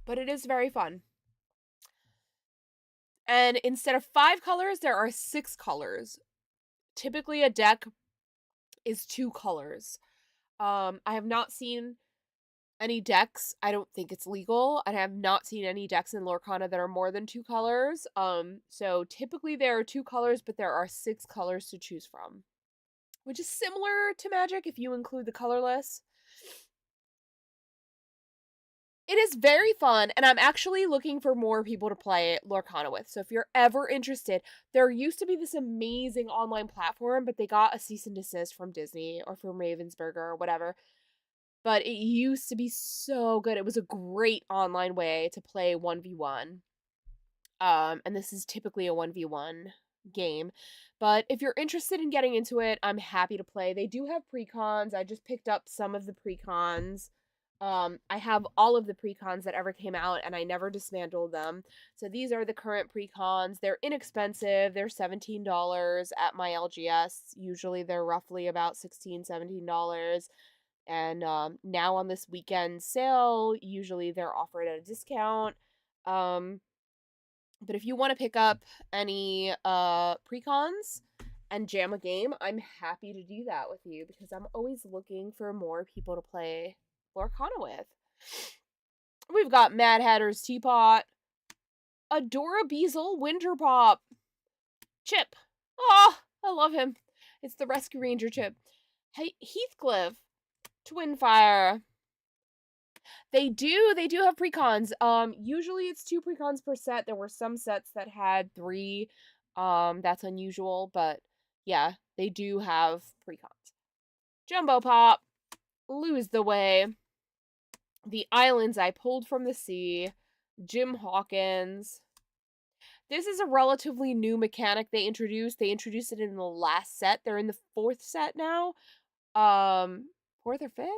S1: But it is very fun. And instead of 5 colors, there are 6 colors. Typically a deck is 2 colors. I have not seen any decks, I don't think it's legal. I have not seen any decks in Lorcana that are more than 2 colors. So typically there are 2 colors, but there are 6 colors to choose from, which is similar to Magic if you include the colorless. It is very fun, and I'm actually looking for more people to play Lorcana with. So if you're ever interested, there used to be this amazing online platform, but they got a cease and desist from Disney or from Ravensburger or whatever. But it used to be so good. It was a great online way to play 1v1. And this is typically a 1v1 game. But if you're interested in getting into it, I'm happy to play. They do have precons. I just picked up some of the precons. I have all of the precons that ever came out, and I never dismantled them. So these are the current precons. They're inexpensive. They're $17 at my LGS. Usually they're roughly about $16, $17. And now on this weekend sale, usually they're offered at a discount. But if you want to pick up any precons and jam a game, I'm happy to do that with you because I'm always looking for more people to play Lorcana with. We've got Mad Hatter's Teapot, Adora Beazle Winter Pop, Chip. Oh, I love him. It's the Rescue Ranger Chip. Hey, Heathcliff, Twinfire. They do have precons. Usually it's 2 precons per set. There were some sets that had 3. That's unusual, but yeah, they do have precons. Jumbo Pop, Lose the Way, The Islands I Pulled from the Sea, Jim Hawkins. This is a relatively new mechanic they introduced. They introduced it in the last set. They're in the 4th set now. 4th or 5th?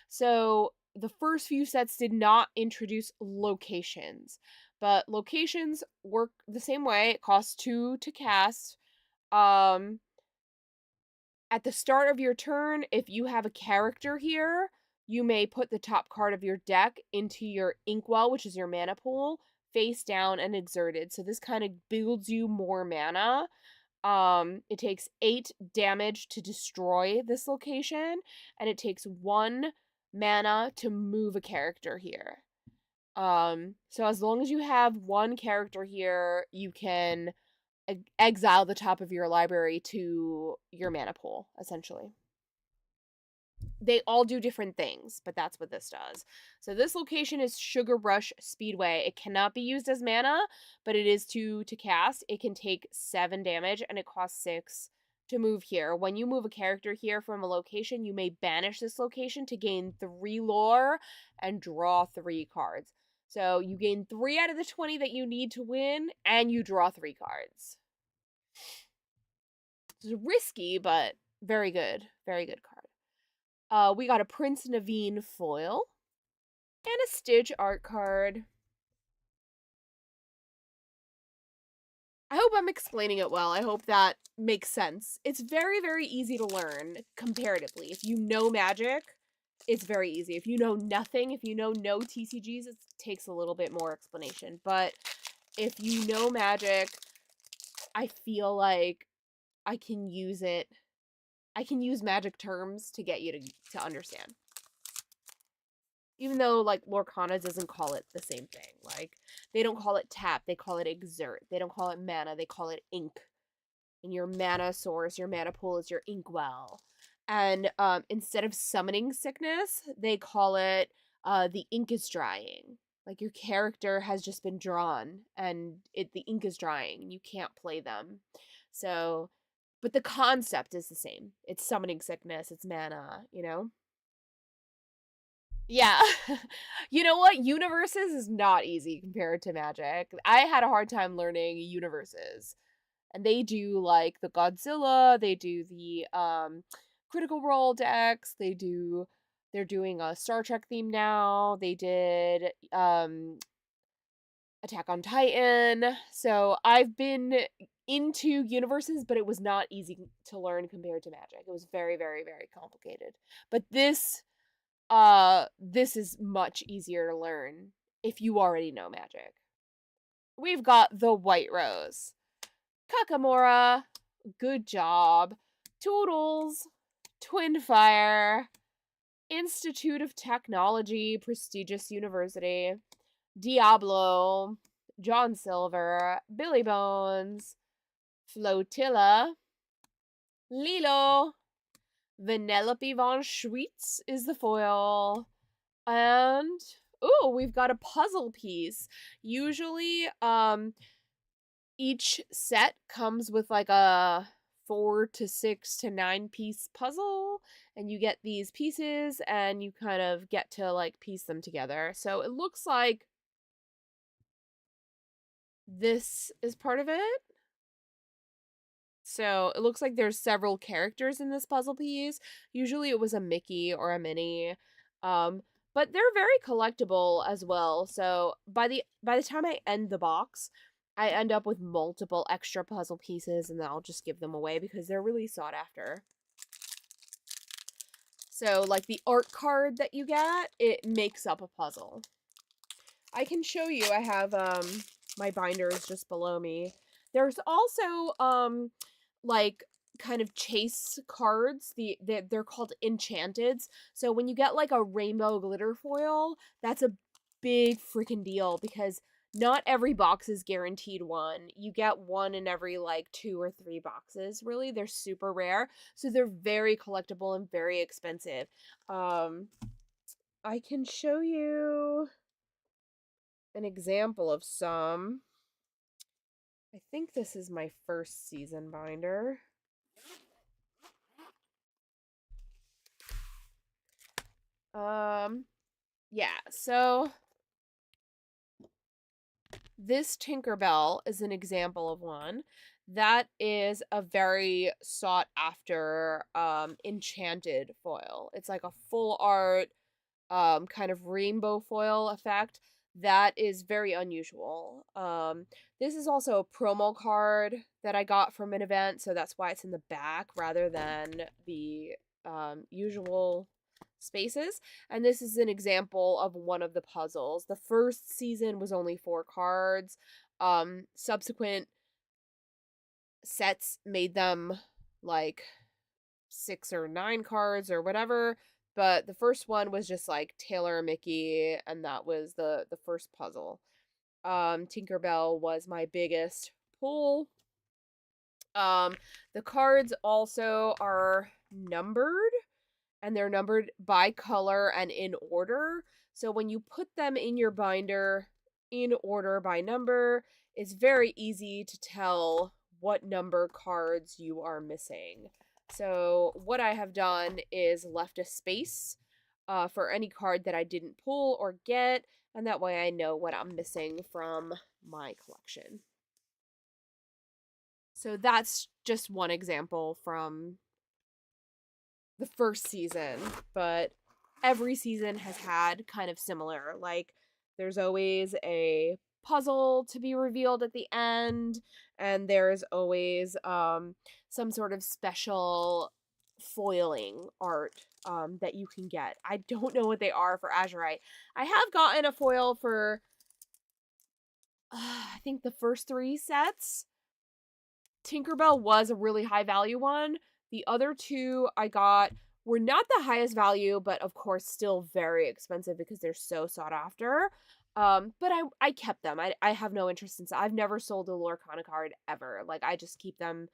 S1: So the first few sets did not introduce locations, but locations work the same way. It costs 2 to cast. At the start of your turn, if you have a character here, you may put the top card of your deck into your Inkwell, which is your mana pool, face down and exerted. So this kind of builds you more mana. It takes 8 damage to destroy this location, and it takes 1 mana to move a character here. So as long as you have 1 character here, you can exile the top of your library to your mana pool, essentially. They all do different things, but that's what this does. So this location is Sugar Rush Speedway. It cannot be used as mana, but it is to cast. It can take 7 damage, and it costs 6 to move here. When you move a character here from a location, you may banish this location to gain 3 lore and draw 3 cards. So you gain 3 out of the 20 that you need to win, and you draw 3 cards. It's risky, but very good. Very good card. We got a Prince Naveen foil and a Stitch art card. I hope I'm explaining it well. I hope that makes sense. It's very, very easy to learn comparatively. If you know Magic, it's very easy. If you know nothing, if you know no TCGs, it takes a little bit more explanation. But if you know Magic, I feel like I can use it. I can use Magic terms to get you to understand. Even though, like, Lorcana doesn't call it the same thing. Like, they don't call it tap, they call it exert. They don't call it mana, they call it ink. And your mana source, your mana pool is your inkwell. And instead of summoning sickness, they call it the ink is drying. Like, your character has just been drawn, and the ink is drying, and you can't play them. So, but the concept is the same. It's summoning sickness, it's mana, you know? Yeah. You know what? Universes is not easy compared to Magic. I had a hard time learning universes. And they do like the Godzilla, they do the Critical Role decks, they're doing a Star Trek theme now. They did Attack on Titan. So I've been into universes, but it was not easy to learn compared to Magic. It was very, very, very complicated. But this is much easier to learn if you already know Magic. We've got the White Rose, Kakamora, Good Job, Toodles, Twinfire, Institute of Technology, Prestigious University, Diablo, John Silver, Billy Bones, Flotilla, Lilo, Vanellope von Schweetz is the foil, and ooh, we've got a puzzle piece. Usually, each set comes with like a 4 to 6 to 9 piece puzzle, and you get these pieces and you kind of get to like piece them together. So it looks like this is part of it. So it looks like there's several characters in this puzzle piece. Usually it was a Mickey or a Minnie. But they're very collectible as well. So by the time I end the box, I end up with multiple extra puzzle pieces, and then I'll just give them away because they're really sought after. So like the art card that you get, it makes up a puzzle. I can show you. I have my binders just below me. There's also like kind of chase cards. They're called enchanteds. So when you get like a rainbow glitter foil, that's a big freaking deal because not every box is guaranteed one. You get one in every like 2 or 3 boxes. Really, they're super rare. So they're very collectible and very expensive. I can show you an example of some. I think this is my first season binder. Yeah, so this Tinkerbell is an example of one. That is a very sought after enchanted foil. It's like a full art kind of rainbow foil effect. That is very unusual. This is also a promo card that I got from an event, so that's why it's in the back rather than the usual spaces. And this is an example of one of the puzzles. The first season was only 4 cards. Subsequent sets made them like 6 or 9 cards or whatever, but the first one was just like Taylor and Mickey, and that was the first puzzle. Tinkerbell was my biggest pull. The cards also are numbered, and they're numbered by color and in order. So when you put them in your binder in order by number, it's very easy to tell what number cards you are missing. So what I have done is left a space for any card that I didn't pull or get, and that way I know what I'm missing from my collection. So that's just one example from the first season, but every season has had kind of similar. Like, there's always a puzzle to be revealed at the end, and there's always some sort of special foiling art that you can get. I don't know what they are for Azurite. I have gotten a foil for I think the first 3 sets. Tinkerbell was a really high value one. The other 2 I got were not the highest value, but of course still very expensive because they're so sought after. But I kept them. I have no interest in. I've never sold a Lorcana card ever. Like, I just keep them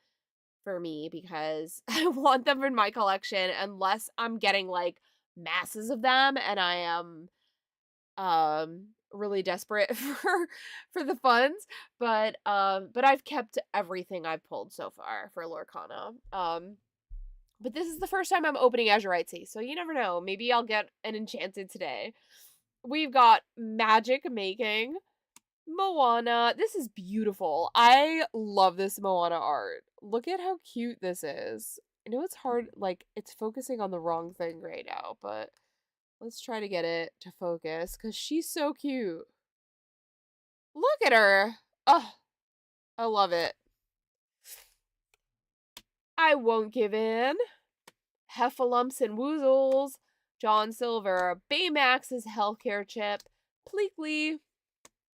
S1: for me because I want them in my collection unless I'm getting like masses of them and I am really desperate for the funds, but I've kept everything I've pulled so far for Lorcana. But this is the first time I'm opening Azurite, so you never know. Maybe I'll get an enchanted today. We've got magic making Moana. This is beautiful. I love this Moana art. Look at how cute this is. I know it's hard, like, it's focusing on the wrong thing right now, but let's try to get it to focus because she's so cute. Look at her. Oh, I love it. I won't give in. Heffalumps and Woozles. John Silver. Baymax's healthcare chip. Pleakley.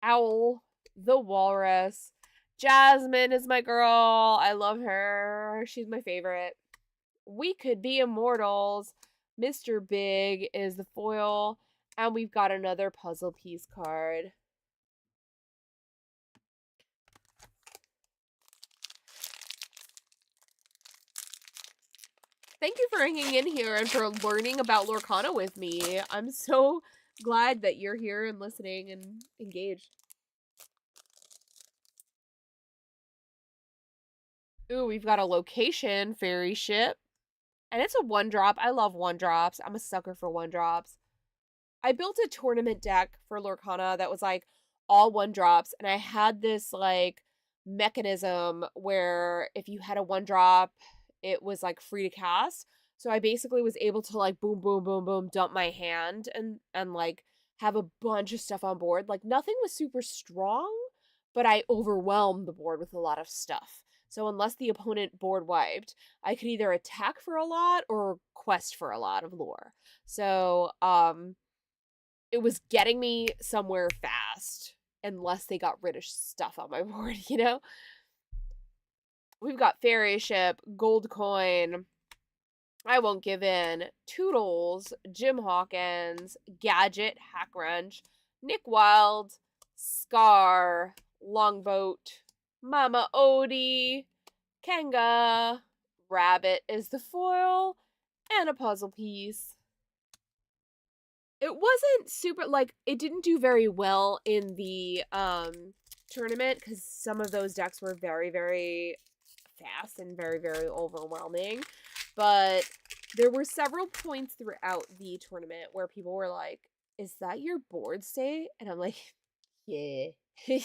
S1: Owl. The Walrus. Jasmine is my girl. I love her. She's my favorite. We Could Be Immortals. Mr. Big is the foil. And we've got another puzzle piece card. Thank you for hanging in here and for learning about Lorcana with me. I'm so glad that you're here and listening and engaged. Ooh, we've got a location fairy ship. And it's a 1-drop. I love 1-drops. I'm a sucker for 1-drops. I built a tournament deck for Lorcana that was like all 1-drops, and I had this like mechanism where if you had a 1-drop, it was like free to cast. So I basically was able to like boom, boom, boom, boom, dump my hand and like have a bunch of stuff on board. Like nothing was super strong, but I overwhelmed the board with a lot of stuff. So unless the opponent board wiped, I could either attack for a lot or quest for a lot of lore. So it was getting me somewhere fast unless they got rid of stuff on my board, you know? We've got Fairy Ship, Gold Coin, I Won't Give In, Toodles, Jim Hawkins, Gadget, Hack Wrench, Nick Wilde, Scar, Longboat, Mama Odie, Kenga, Rabbit is the foil, and a puzzle piece. It wasn't super, like, it didn't do very well in the tournament because some of those decks were very, very fast and very, very overwhelming. But there were several points throughout the tournament where people were like, is that your board state? And I'm like, yeah. It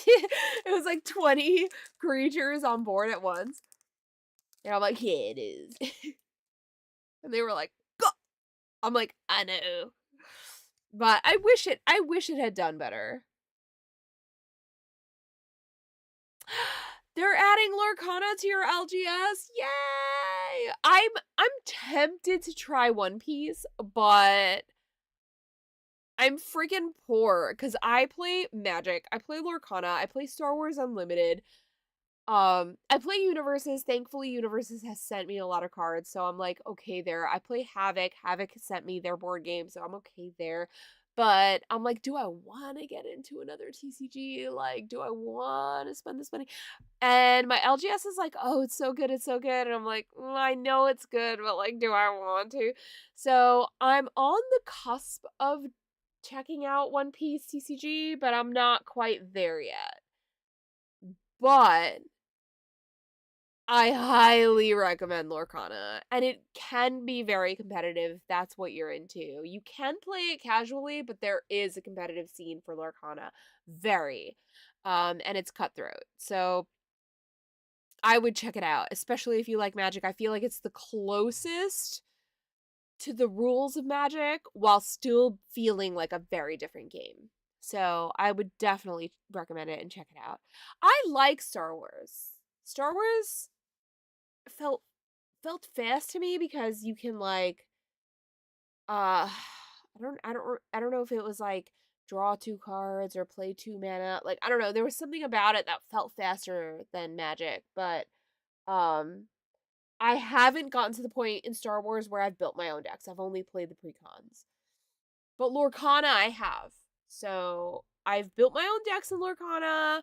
S1: was like 20 creatures on board at once. And I'm like, yeah, it is. And they were like, go! I'm like, I know. But I wish it had done better. They're adding Lorcana to your LGS. Yay! I'm tempted to try One Piece, but I'm freaking poor because I play Magic, I play Lorcana, I play Star Wars Unlimited. I play Universes. Thankfully, Universes has sent me a lot of cards, so I'm like, okay there. I play Havoc. Havoc sent me their board game, so I'm okay there. But I'm like, do I want to get into another TCG? Like, do I want to spend this money? And my LGS is like, oh, it's so good, it's so good. And I'm like, I know it's good, but like, do I want to? So I'm on the cusp of checking out One Piece TCG, but I'm not quite there yet. But I highly recommend Lorcana, and it can be very competitive if that's what you're into. You can play it casually, but there is a competitive scene for Lorcana. Very. And it's cutthroat. So I would check it out, especially if you like Magic. I feel like it's the closest to the rules of Magic while still feeling like a very different game. So I would definitely recommend it and check it out. I like Star Wars. Star Wars felt fast to me because you can like I don't know if it was like draw 2 cards or play 2 mana. Like I don't know, there was something about it that felt faster than Magic, but um I haven't gotten to the point in Star Wars where I've built my own decks. I've only played the precons. But Lorcana I have. So I've built my own decks in Lorcana.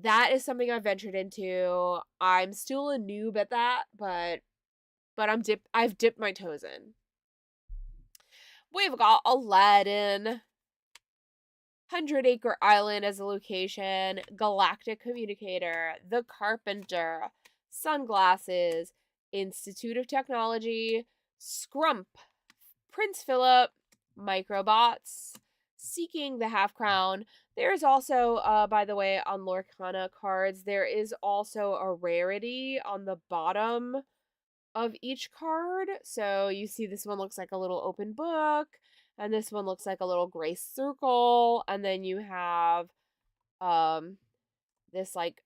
S1: That is something I've ventured into. I'm still a noob at that, but I've dipped my toes in. We've got Aladdin, 100 Acre Island as a location, Galactic Communicator, The Carpenter, Sunglasses, Institute of Technology, Scrump, Prince Philip, Microbots, Seeking the Half Crown. There's also, by the way, on Lorcana cards, there is also a rarity on the bottom of each card. So you see this one looks like a little open book, and this one looks like a little gray circle, and then you have this like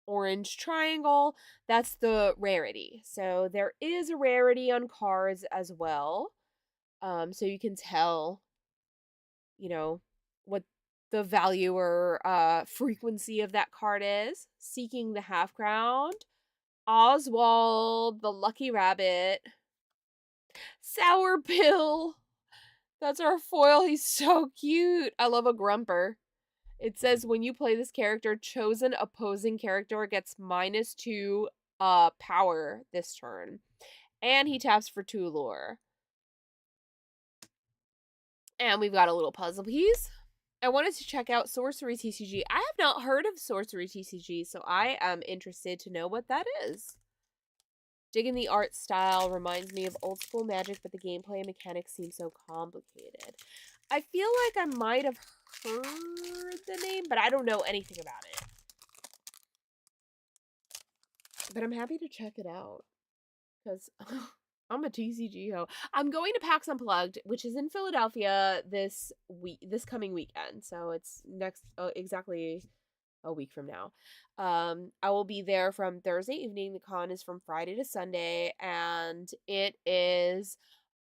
S1: orange triangle. That's the rarity. So there is a rarity on cards as well. So you can tell, you know, what the value or frequency of that card is. Seeking the Half Crown, Oswald, the Lucky Rabbit, Sour Bill. That's our foil. He's so cute. I love a grumper. It says when you play this character, chosen opposing character gets -2 power this turn. And he taps for 2 lore. And we've got a little puzzle piece. I wanted to check out Sorcery TCG. I have not heard of Sorcery TCG, so I am interested to know what that is. Digging the art style reminds me of old school Magic, but the gameplay and mechanics seem so complicated. I feel like I might have heard the name, but I don't know anything about it. But I'm happy to check it out, because I'm a TCG ho. I'm going to PAX Unplugged, which is in Philadelphia this coming weekend. So it's exactly a week from now. I will be there from Thursday evening. The con is from Friday to Sunday, and it is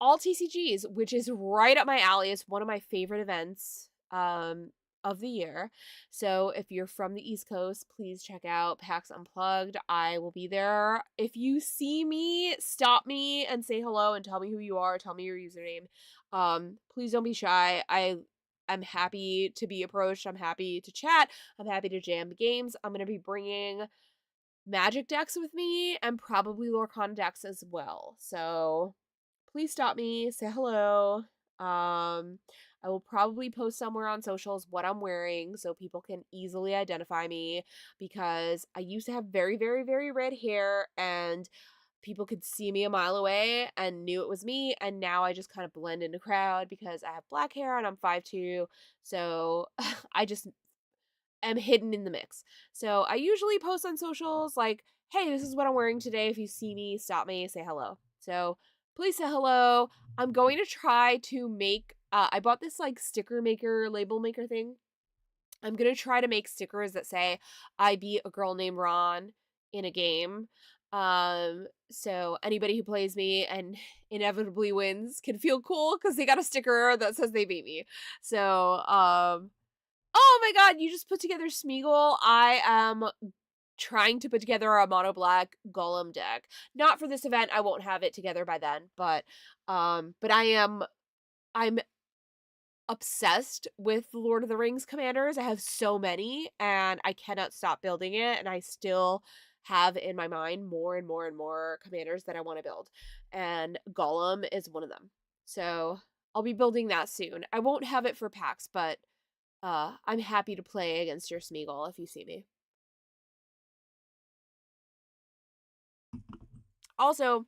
S1: all TCGs, which is right up my alley. It's one of my favorite events of the year. So if you're from the East Coast, please check out PAX Unplugged. I will be there. If you see me, stop me and say hello and tell me who you are. Tell me your username. Please don't be shy. I'm happy to be approached. I'm happy to chat. I'm happy to jam games. I'm going to be bringing Magic decks with me and probably Lorcana decks as well. So please stop me, say hello. I will probably post somewhere on socials what I'm wearing so people can easily identify me, because I used to have very, very, very red hair and people could see me a mile away and knew it was me, and now I just kind of blend in the crowd because I have black hair and I'm 5'2", so I just am hidden in the mix. So I usually post on socials like, hey, this is what I'm wearing today. If you see me, stop me, say hello. So please say hello. I'm going to try to make, I bought this like sticker maker, label maker thing. I'm going to try to make stickers that say, I beat a girl named Ron in a game. So anybody who plays me and inevitably wins can feel cool because they got a sticker that says they beat me. So, oh my god, you just put together Smeagol. I am trying to put together a mono black Golem deck. Not for this event. I won't have it together by then, but I'm obsessed with Lord of the Rings commanders. I have so many and I cannot stop building it, and I still have in my mind more and more and more commanders that I want to build. And Golem is one of them. So I'll be building that soon. I won't have it for PAX, but I'm happy to play against your Smeagol if you see me. Also,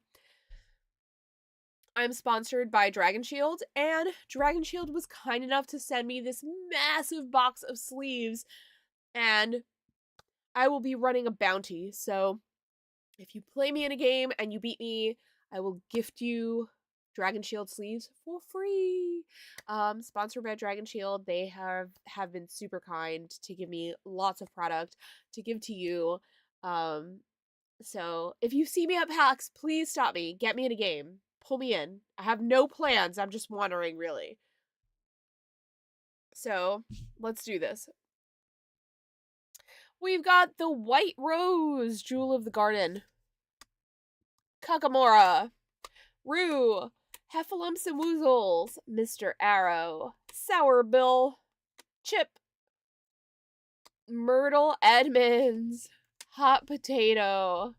S1: I'm sponsored by Dragon Shield, and Dragon Shield was kind enough to send me this massive box of sleeves, and I will be running a bounty. So if you play me in a game and you beat me, I will gift you Dragon Shield sleeves for free. Sponsored by Dragon Shield. They have been super kind to give me lots of product to give to you. So if you see me at PAX, please stop me. Get me in a game. Pull me in. I have no plans. I'm just wandering, really. So let's do this. We've got the White Rose, Jewel of the Garden. Kakamora. Rue. Heffalumps and Woozles. Mr. Arrow. Sour Bill. Chip. Myrtle Edmonds. Hot Potato.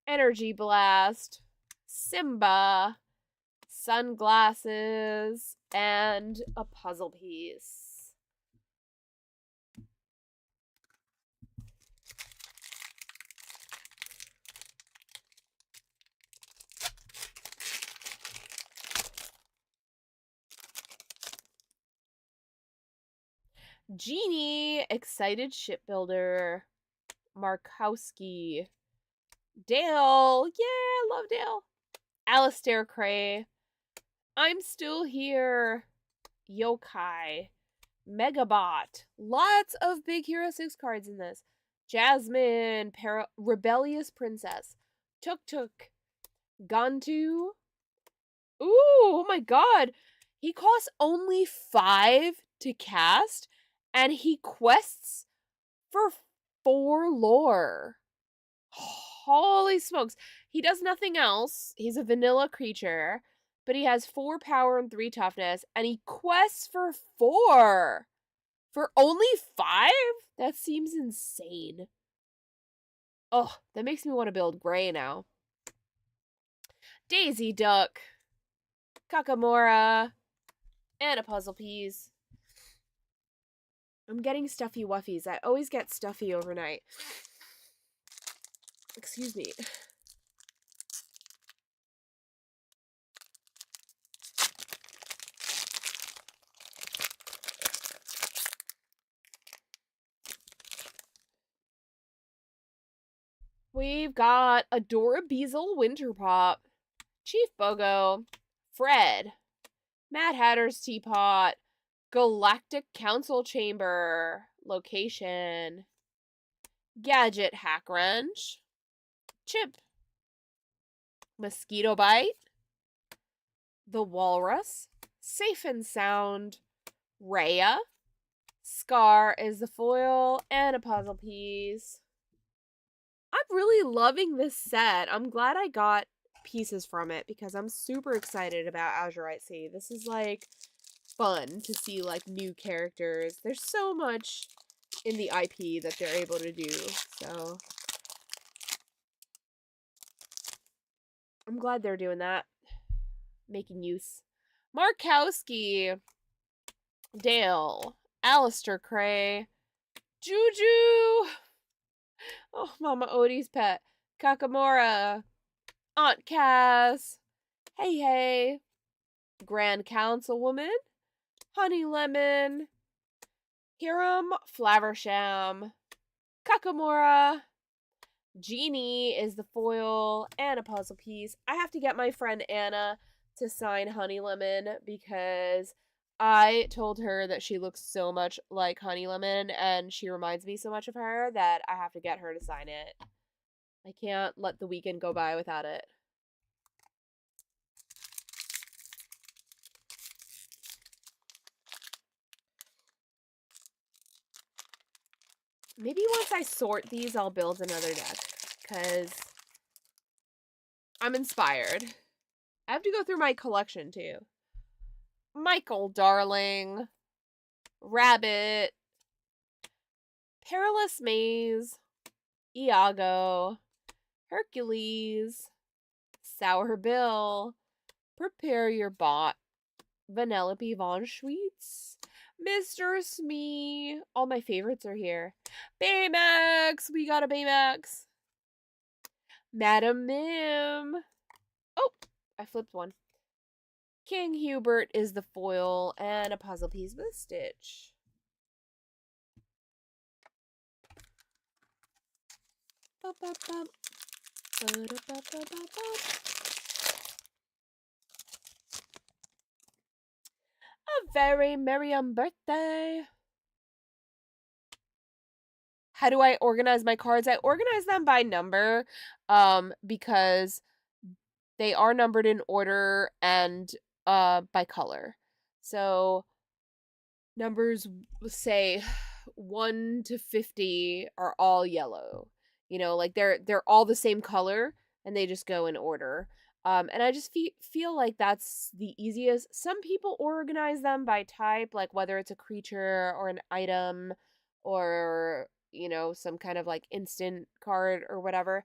S1: Energy Blast. Simba. Sunglasses. And a puzzle piece. Genie, Excited Shipbuilder, Markowski, Dale, yeah, love Dale, Alistair Cray, I'm Still Here, Yokai, Megabot, lots of Big Hero 6 cards in this, Jasmine, Rebellious Princess, Tuk Tuk, Gantu, ooh, oh my god, he costs only 5 to cast, and he quests for 4 lore. Holy smokes. He does nothing else. He's a vanilla creature, but he has 4 power and 3 toughness, and he quests for 4. For only 5? That seems insane. Oh, that makes me want to build Gray now. Daisy Duck. Kakamora. and a puzzle piece. I'm getting stuffy wuffies. I always get stuffy overnight. Excuse me. We've got Adora Beazle Winter Pop, Chief Bogo, Fred, Mad Hatter's Teapot, Galactic Council Chamber, Location, Gadget Hack Wrench, Chip, Mosquito Bite, The Walrus, Safe and Sound, Rhea, Scar is the foil, and a puzzle piece. I'm really loving this set. I'm glad I got pieces from it because I'm super excited about Azurite Sea. This is like fun to see like new characters. There's so much in the IP that they're able to do. So I'm glad they're doing that. Making use. Markowski, Dale, Alistair Cray, Juju, oh, Mama Odie's pet, Kakamora, Aunt Cass, Hey, Grand Councilwoman, Honey Lemon, Hiram Flaversham, Kakamora, Genie is the foil, and a puzzle piece. I have to get my friend Anna to sign Honey Lemon because I told her that she looks so much like Honey Lemon and she reminds me so much of her that I have to get her to sign it. I can't let the weekend go by without it. Maybe once I sort these, I'll build another deck because I'm inspired. I have to go through my collection too. Michael Darling, Rabbit, Perilous Maze, Iago, Hercules, Sour Bill, Prepare Your Bot, Vanellope Von Schweetz, Mr. Smee. All my favorites are here. Baymax! We got a Baymax. Madam Mim. Oh, I flipped one. King Hubert is the foil and a puzzle piece with a Stitch. A very merry birthday. How do I organize my cards? I organize them by number because they are numbered in order and by color. So numbers, say 1 to 50 are all yellow. You know, like they're all the same color and they just go in order. And I just feel like that's the easiest. Some people organize them by type, like whether it's a creature or an item or, you know, some kind of like instant card or whatever.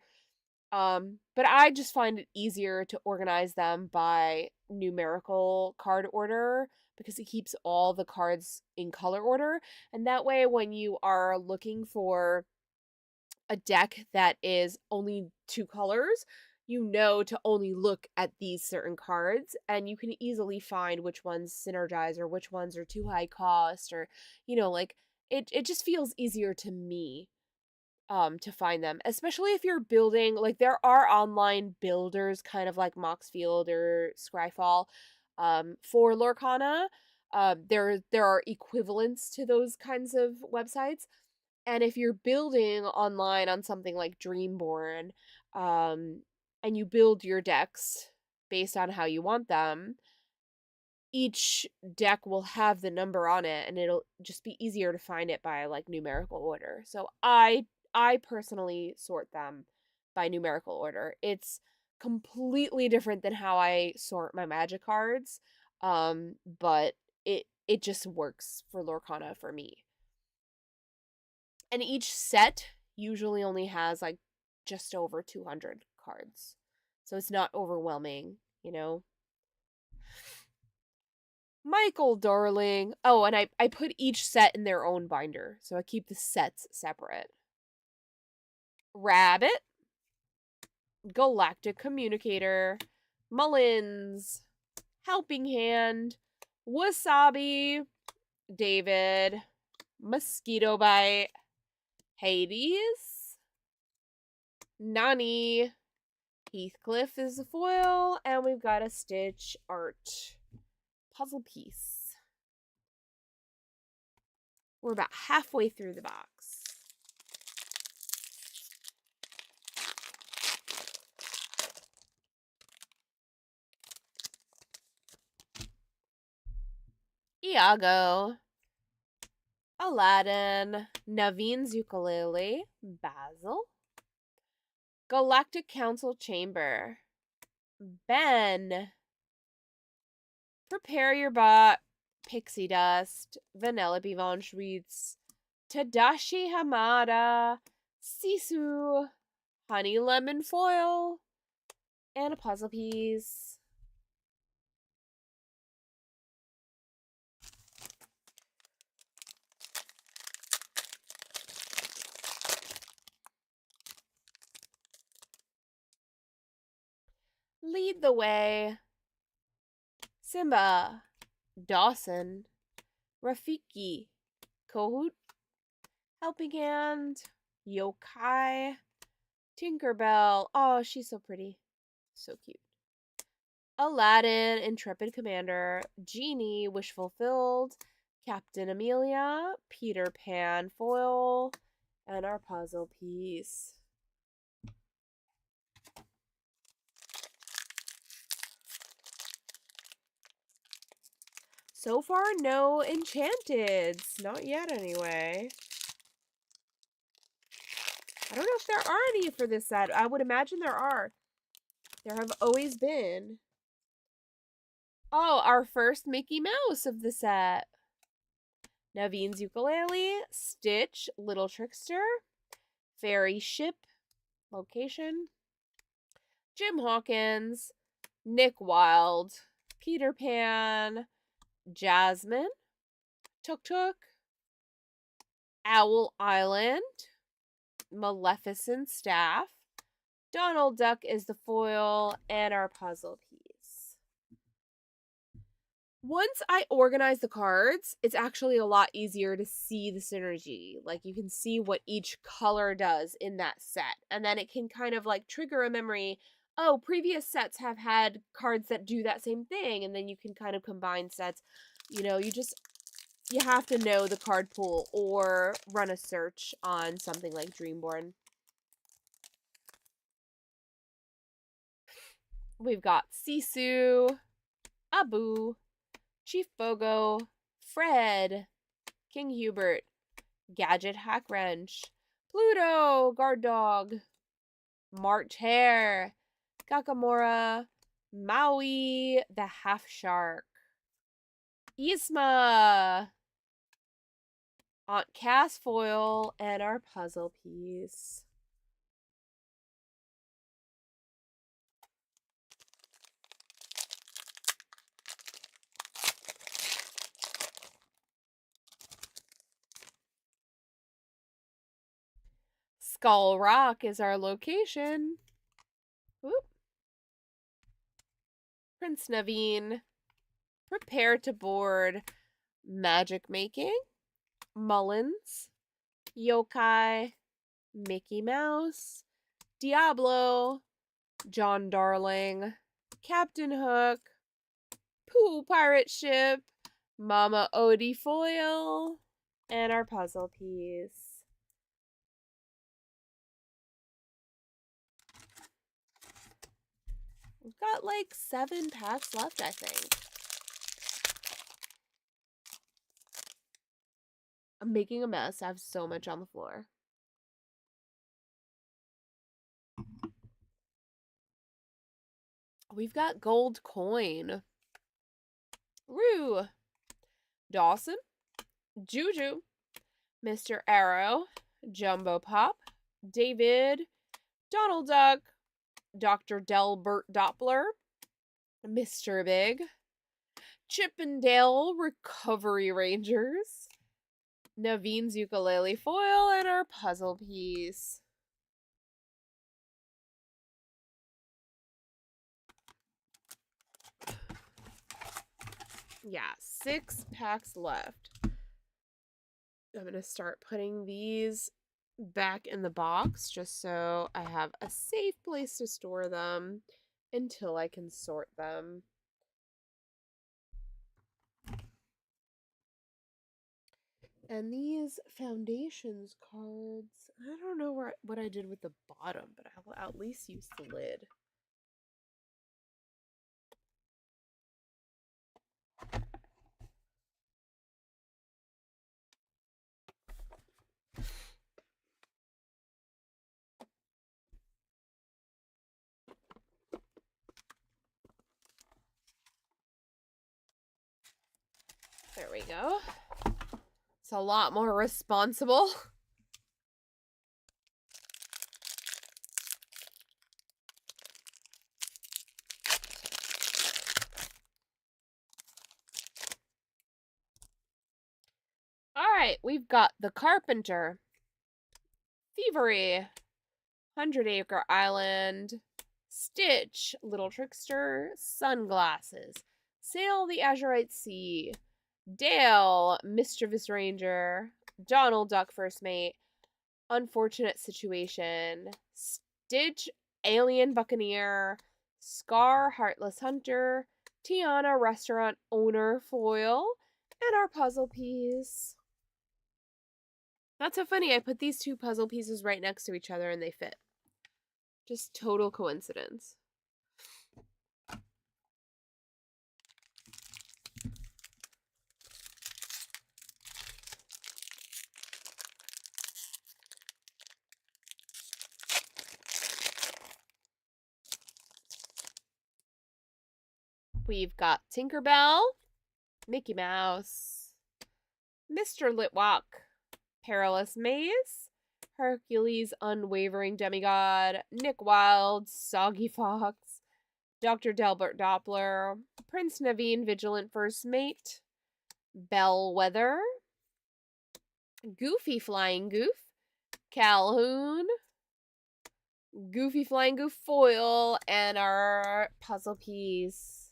S1: But I just find it easier to organize them by numerical card order because it keeps all the cards in color order. And that way, when you are looking for a deck that is only 2 colors, you know to only look at these certain cards and you can easily find which ones synergize or which ones are too high cost, or, you know, like it just feels easier to me to find them, especially if you're building, like there are online builders kind of like Moxfield or Scryfall for Lorcana. There are equivalents to those kinds of websites. And if you're building online on something like Dreamborn, and you build your decks based on how you want them, each deck will have the number on it and it'll just be easier to find it by like numerical order. So I personally sort them by numerical order. It's completely different than how I sort my Magic cards. But it just works for Lorcana for me. And each set usually only has like just over 200 cards. So it's not overwhelming, you know. Michael, darling. Oh, and I put each set in their own binder, so I keep the sets separate. Rabbit, Galactic Communicator, Mullins, Helping Hand, Wasabi, David, Mosquito Bite, Hades, Nani, Heathcliff is the foil, and we've got a Stitch art puzzle piece. We're about halfway through the box. Iago, Aladdin, Naveen's ukulele, Basil, Galactic Council Chamber, Ben, Prepare Your Bot, Pixie Dust, Vanellope von Schweetz, Tadashi Hamada, Sisu, Honey Lemon Foil, and a puzzle piece. Lead the Way, Simba, Dawson, Rafiki, Kohoot, Helping Hand, Yokai, Tinkerbell. Oh, she's so pretty. So cute. Aladdin, Intrepid Commander, Genie, Wish Fulfilled, Captain Amelia, Peter Pan foil, and our puzzle piece. So far, no Enchanteds. Not yet, anyway. I don't know if there are any for this set. I would imagine there are. There have always been. Oh, our first Mickey Mouse of the set. Naveen's ukulele, Stitch, Little Trickster, Fairy Ship, location, Jim Hawkins, Nick Wilde, Peter Pan, Jasmine, Tuk Tuk, Owl Island, Maleficent Staff, Donald Duck is the foil, and our puzzle piece. Once I organize the cards, it's actually a lot easier to see the synergy. Like, you can see what each color does in that set. And then it can kind of like trigger a memory. Oh, previous sets have had cards that do that same thing. And then you can kind of combine sets. You know, you have to know the card pool or run a search on something like Dreamborn. We've got Sisu, Abu, Chief Bogo, Fred, King Hubert, Gadget Hack Wrench, Pluto, Guard Dog, March Hare, Kakamora, Maui, the Half Shark, Yzma, Aunt Cass foil, and our puzzle piece. Skull Rock is our location. Whoop. Prince Naveen, Prepare to Board, Magic Making, Mullins, Yokai, Mickey Mouse, Diablo, John Darling, Captain Hook, Pooh Pirate Ship, Mama Odie foil, and our puzzle piece. We've got like 7 packs left, I think. I'm making a mess. I have so much on the floor. We've got Gold Coin, Rue, Dawson, Juju, Mr. Arrow, Jumbo Pop, David, Donald Duck, Dr. Delbert Doppler, Mr. Big, Chippendale Recovery Rangers, Naveen's ukulele foil, and our puzzle piece. Yeah, 6 packs left. I'm going to start putting these back in the box just so I have a safe place to store them until I can sort them. And these foundations cards, I don't know what I did with the bottom, but I will at least use the lid. There we go. It's a lot more responsible. All right, we've got the Carpenter, Thievery, 100 Acre Island, Stitch, Little Trickster, Sunglasses, Sail the Azurite Sea, Dale, Mischievous Ranger, Donald Duck First Mate, Unfortunate Situation, Stitch, Alien Buccaneer, Scar, Heartless Hunter, Tiana, Restaurant Owner Foil, and our puzzle piece. That's so funny. I put these 2 puzzle pieces right next to each other and they fit. Just total coincidence. We've got Tinkerbell, Mickey Mouse, Mr. Litwalk, Perilous Maze, Hercules Unwavering Demigod, Nick Wilde, Soggy Fox, Dr. Delbert Doppler, Prince Naveen Vigilant First Mate, Bellwether, Goofy Flying Goof, Calhoun, Goofy Flying Goof foil, and our puzzle piece.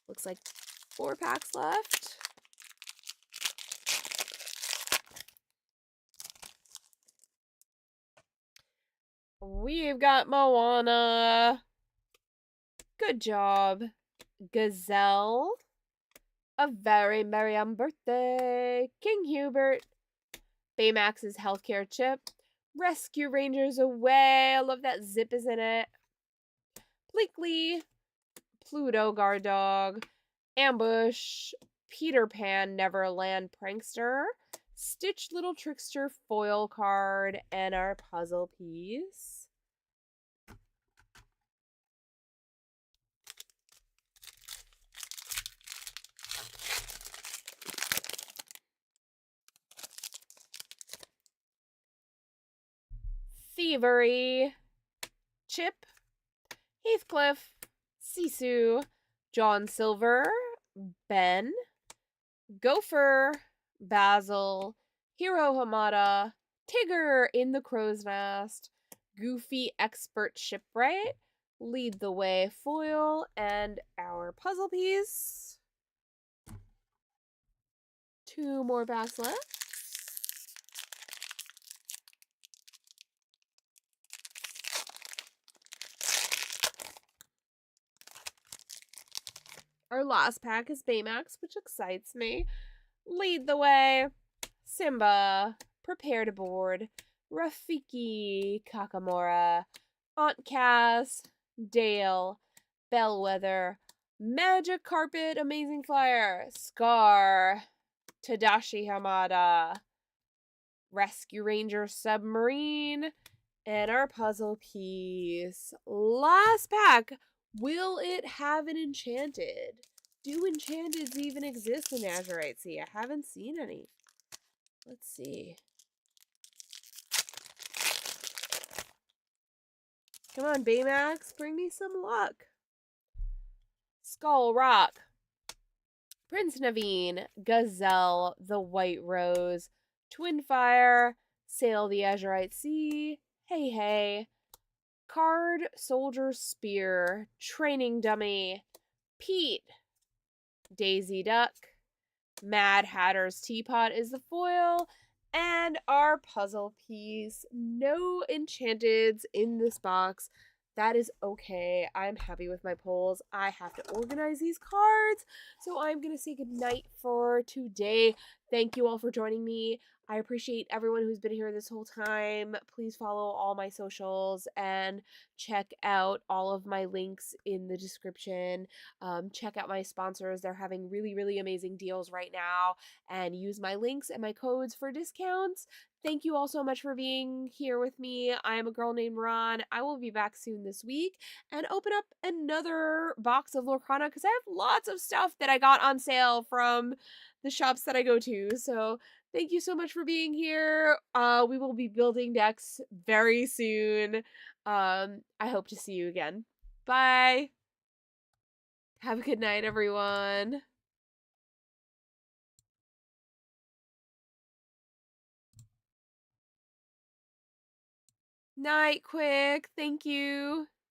S1: Looks like 4 packs left. We've got Moana. Good job. Gazelle. A Very Merry Birthday. King Hubert. Baymax's Healthcare Chip. Rescue Rangers Away. I love that zip is in it. Bleakley. Pluto Guard Dog. Ambush. Peter Pan Neverland Prankster. Stitch Little Trickster foil card, and our puzzle piece. Thievery, Chip, Heathcliff, Sisu, John Silver, Ben, Gopher, Basil, Hiro Hamada, Tigger in the Crow's Nest, Goofy Expert Shipwright, Lead the Way foil, and our puzzle piece. 2 more packs left. Our last pack is Baymax, which excites me. Lead the Way, Simba, Prepare to Board, Rafiki Kakamora, Aunt Cass, Dale, Bellwether, Magic Carpet, Amazing Flyer, Scar, Tadashi Hamada, Rescue Ranger Submarine, and our puzzle piece. Last pack. Will it have an enchanted? Do enchanteds even exist in Azurite Sea? I haven't seen any. Let's see. Come on, Baymax, bring me some luck. Skull Rock, Prince Naveen, Gazelle, the White Rose, Twinfire, Sail the Azurite Sea, Hey Hey, Card Soldier Spear, Training Dummy, Pete, Daisy Duck, Mad Hatter's Teapot is the foil, and our puzzle piece. No enchanteds in this box. That is okay. I'm happy with my polls. I have to organize these cards. So I'm going to say goodnight for today. Thank you all for joining me. I appreciate everyone who's been here this whole time. Please follow all my socials and check out all of my links in the description. Check out my sponsors. They're having really, really amazing deals right now, and use my links and my codes for discounts. Thank you all so much for being here with me. I am a girl named Ron. I will be back soon this week and open up another box of Lorcana because I have lots of stuff that I got on sale from the shops that I go to. So thank you so much for being here. We will be building decks very soon. I hope to see you again. Bye. Have a good night, everyone. Night, Quick. Thank you.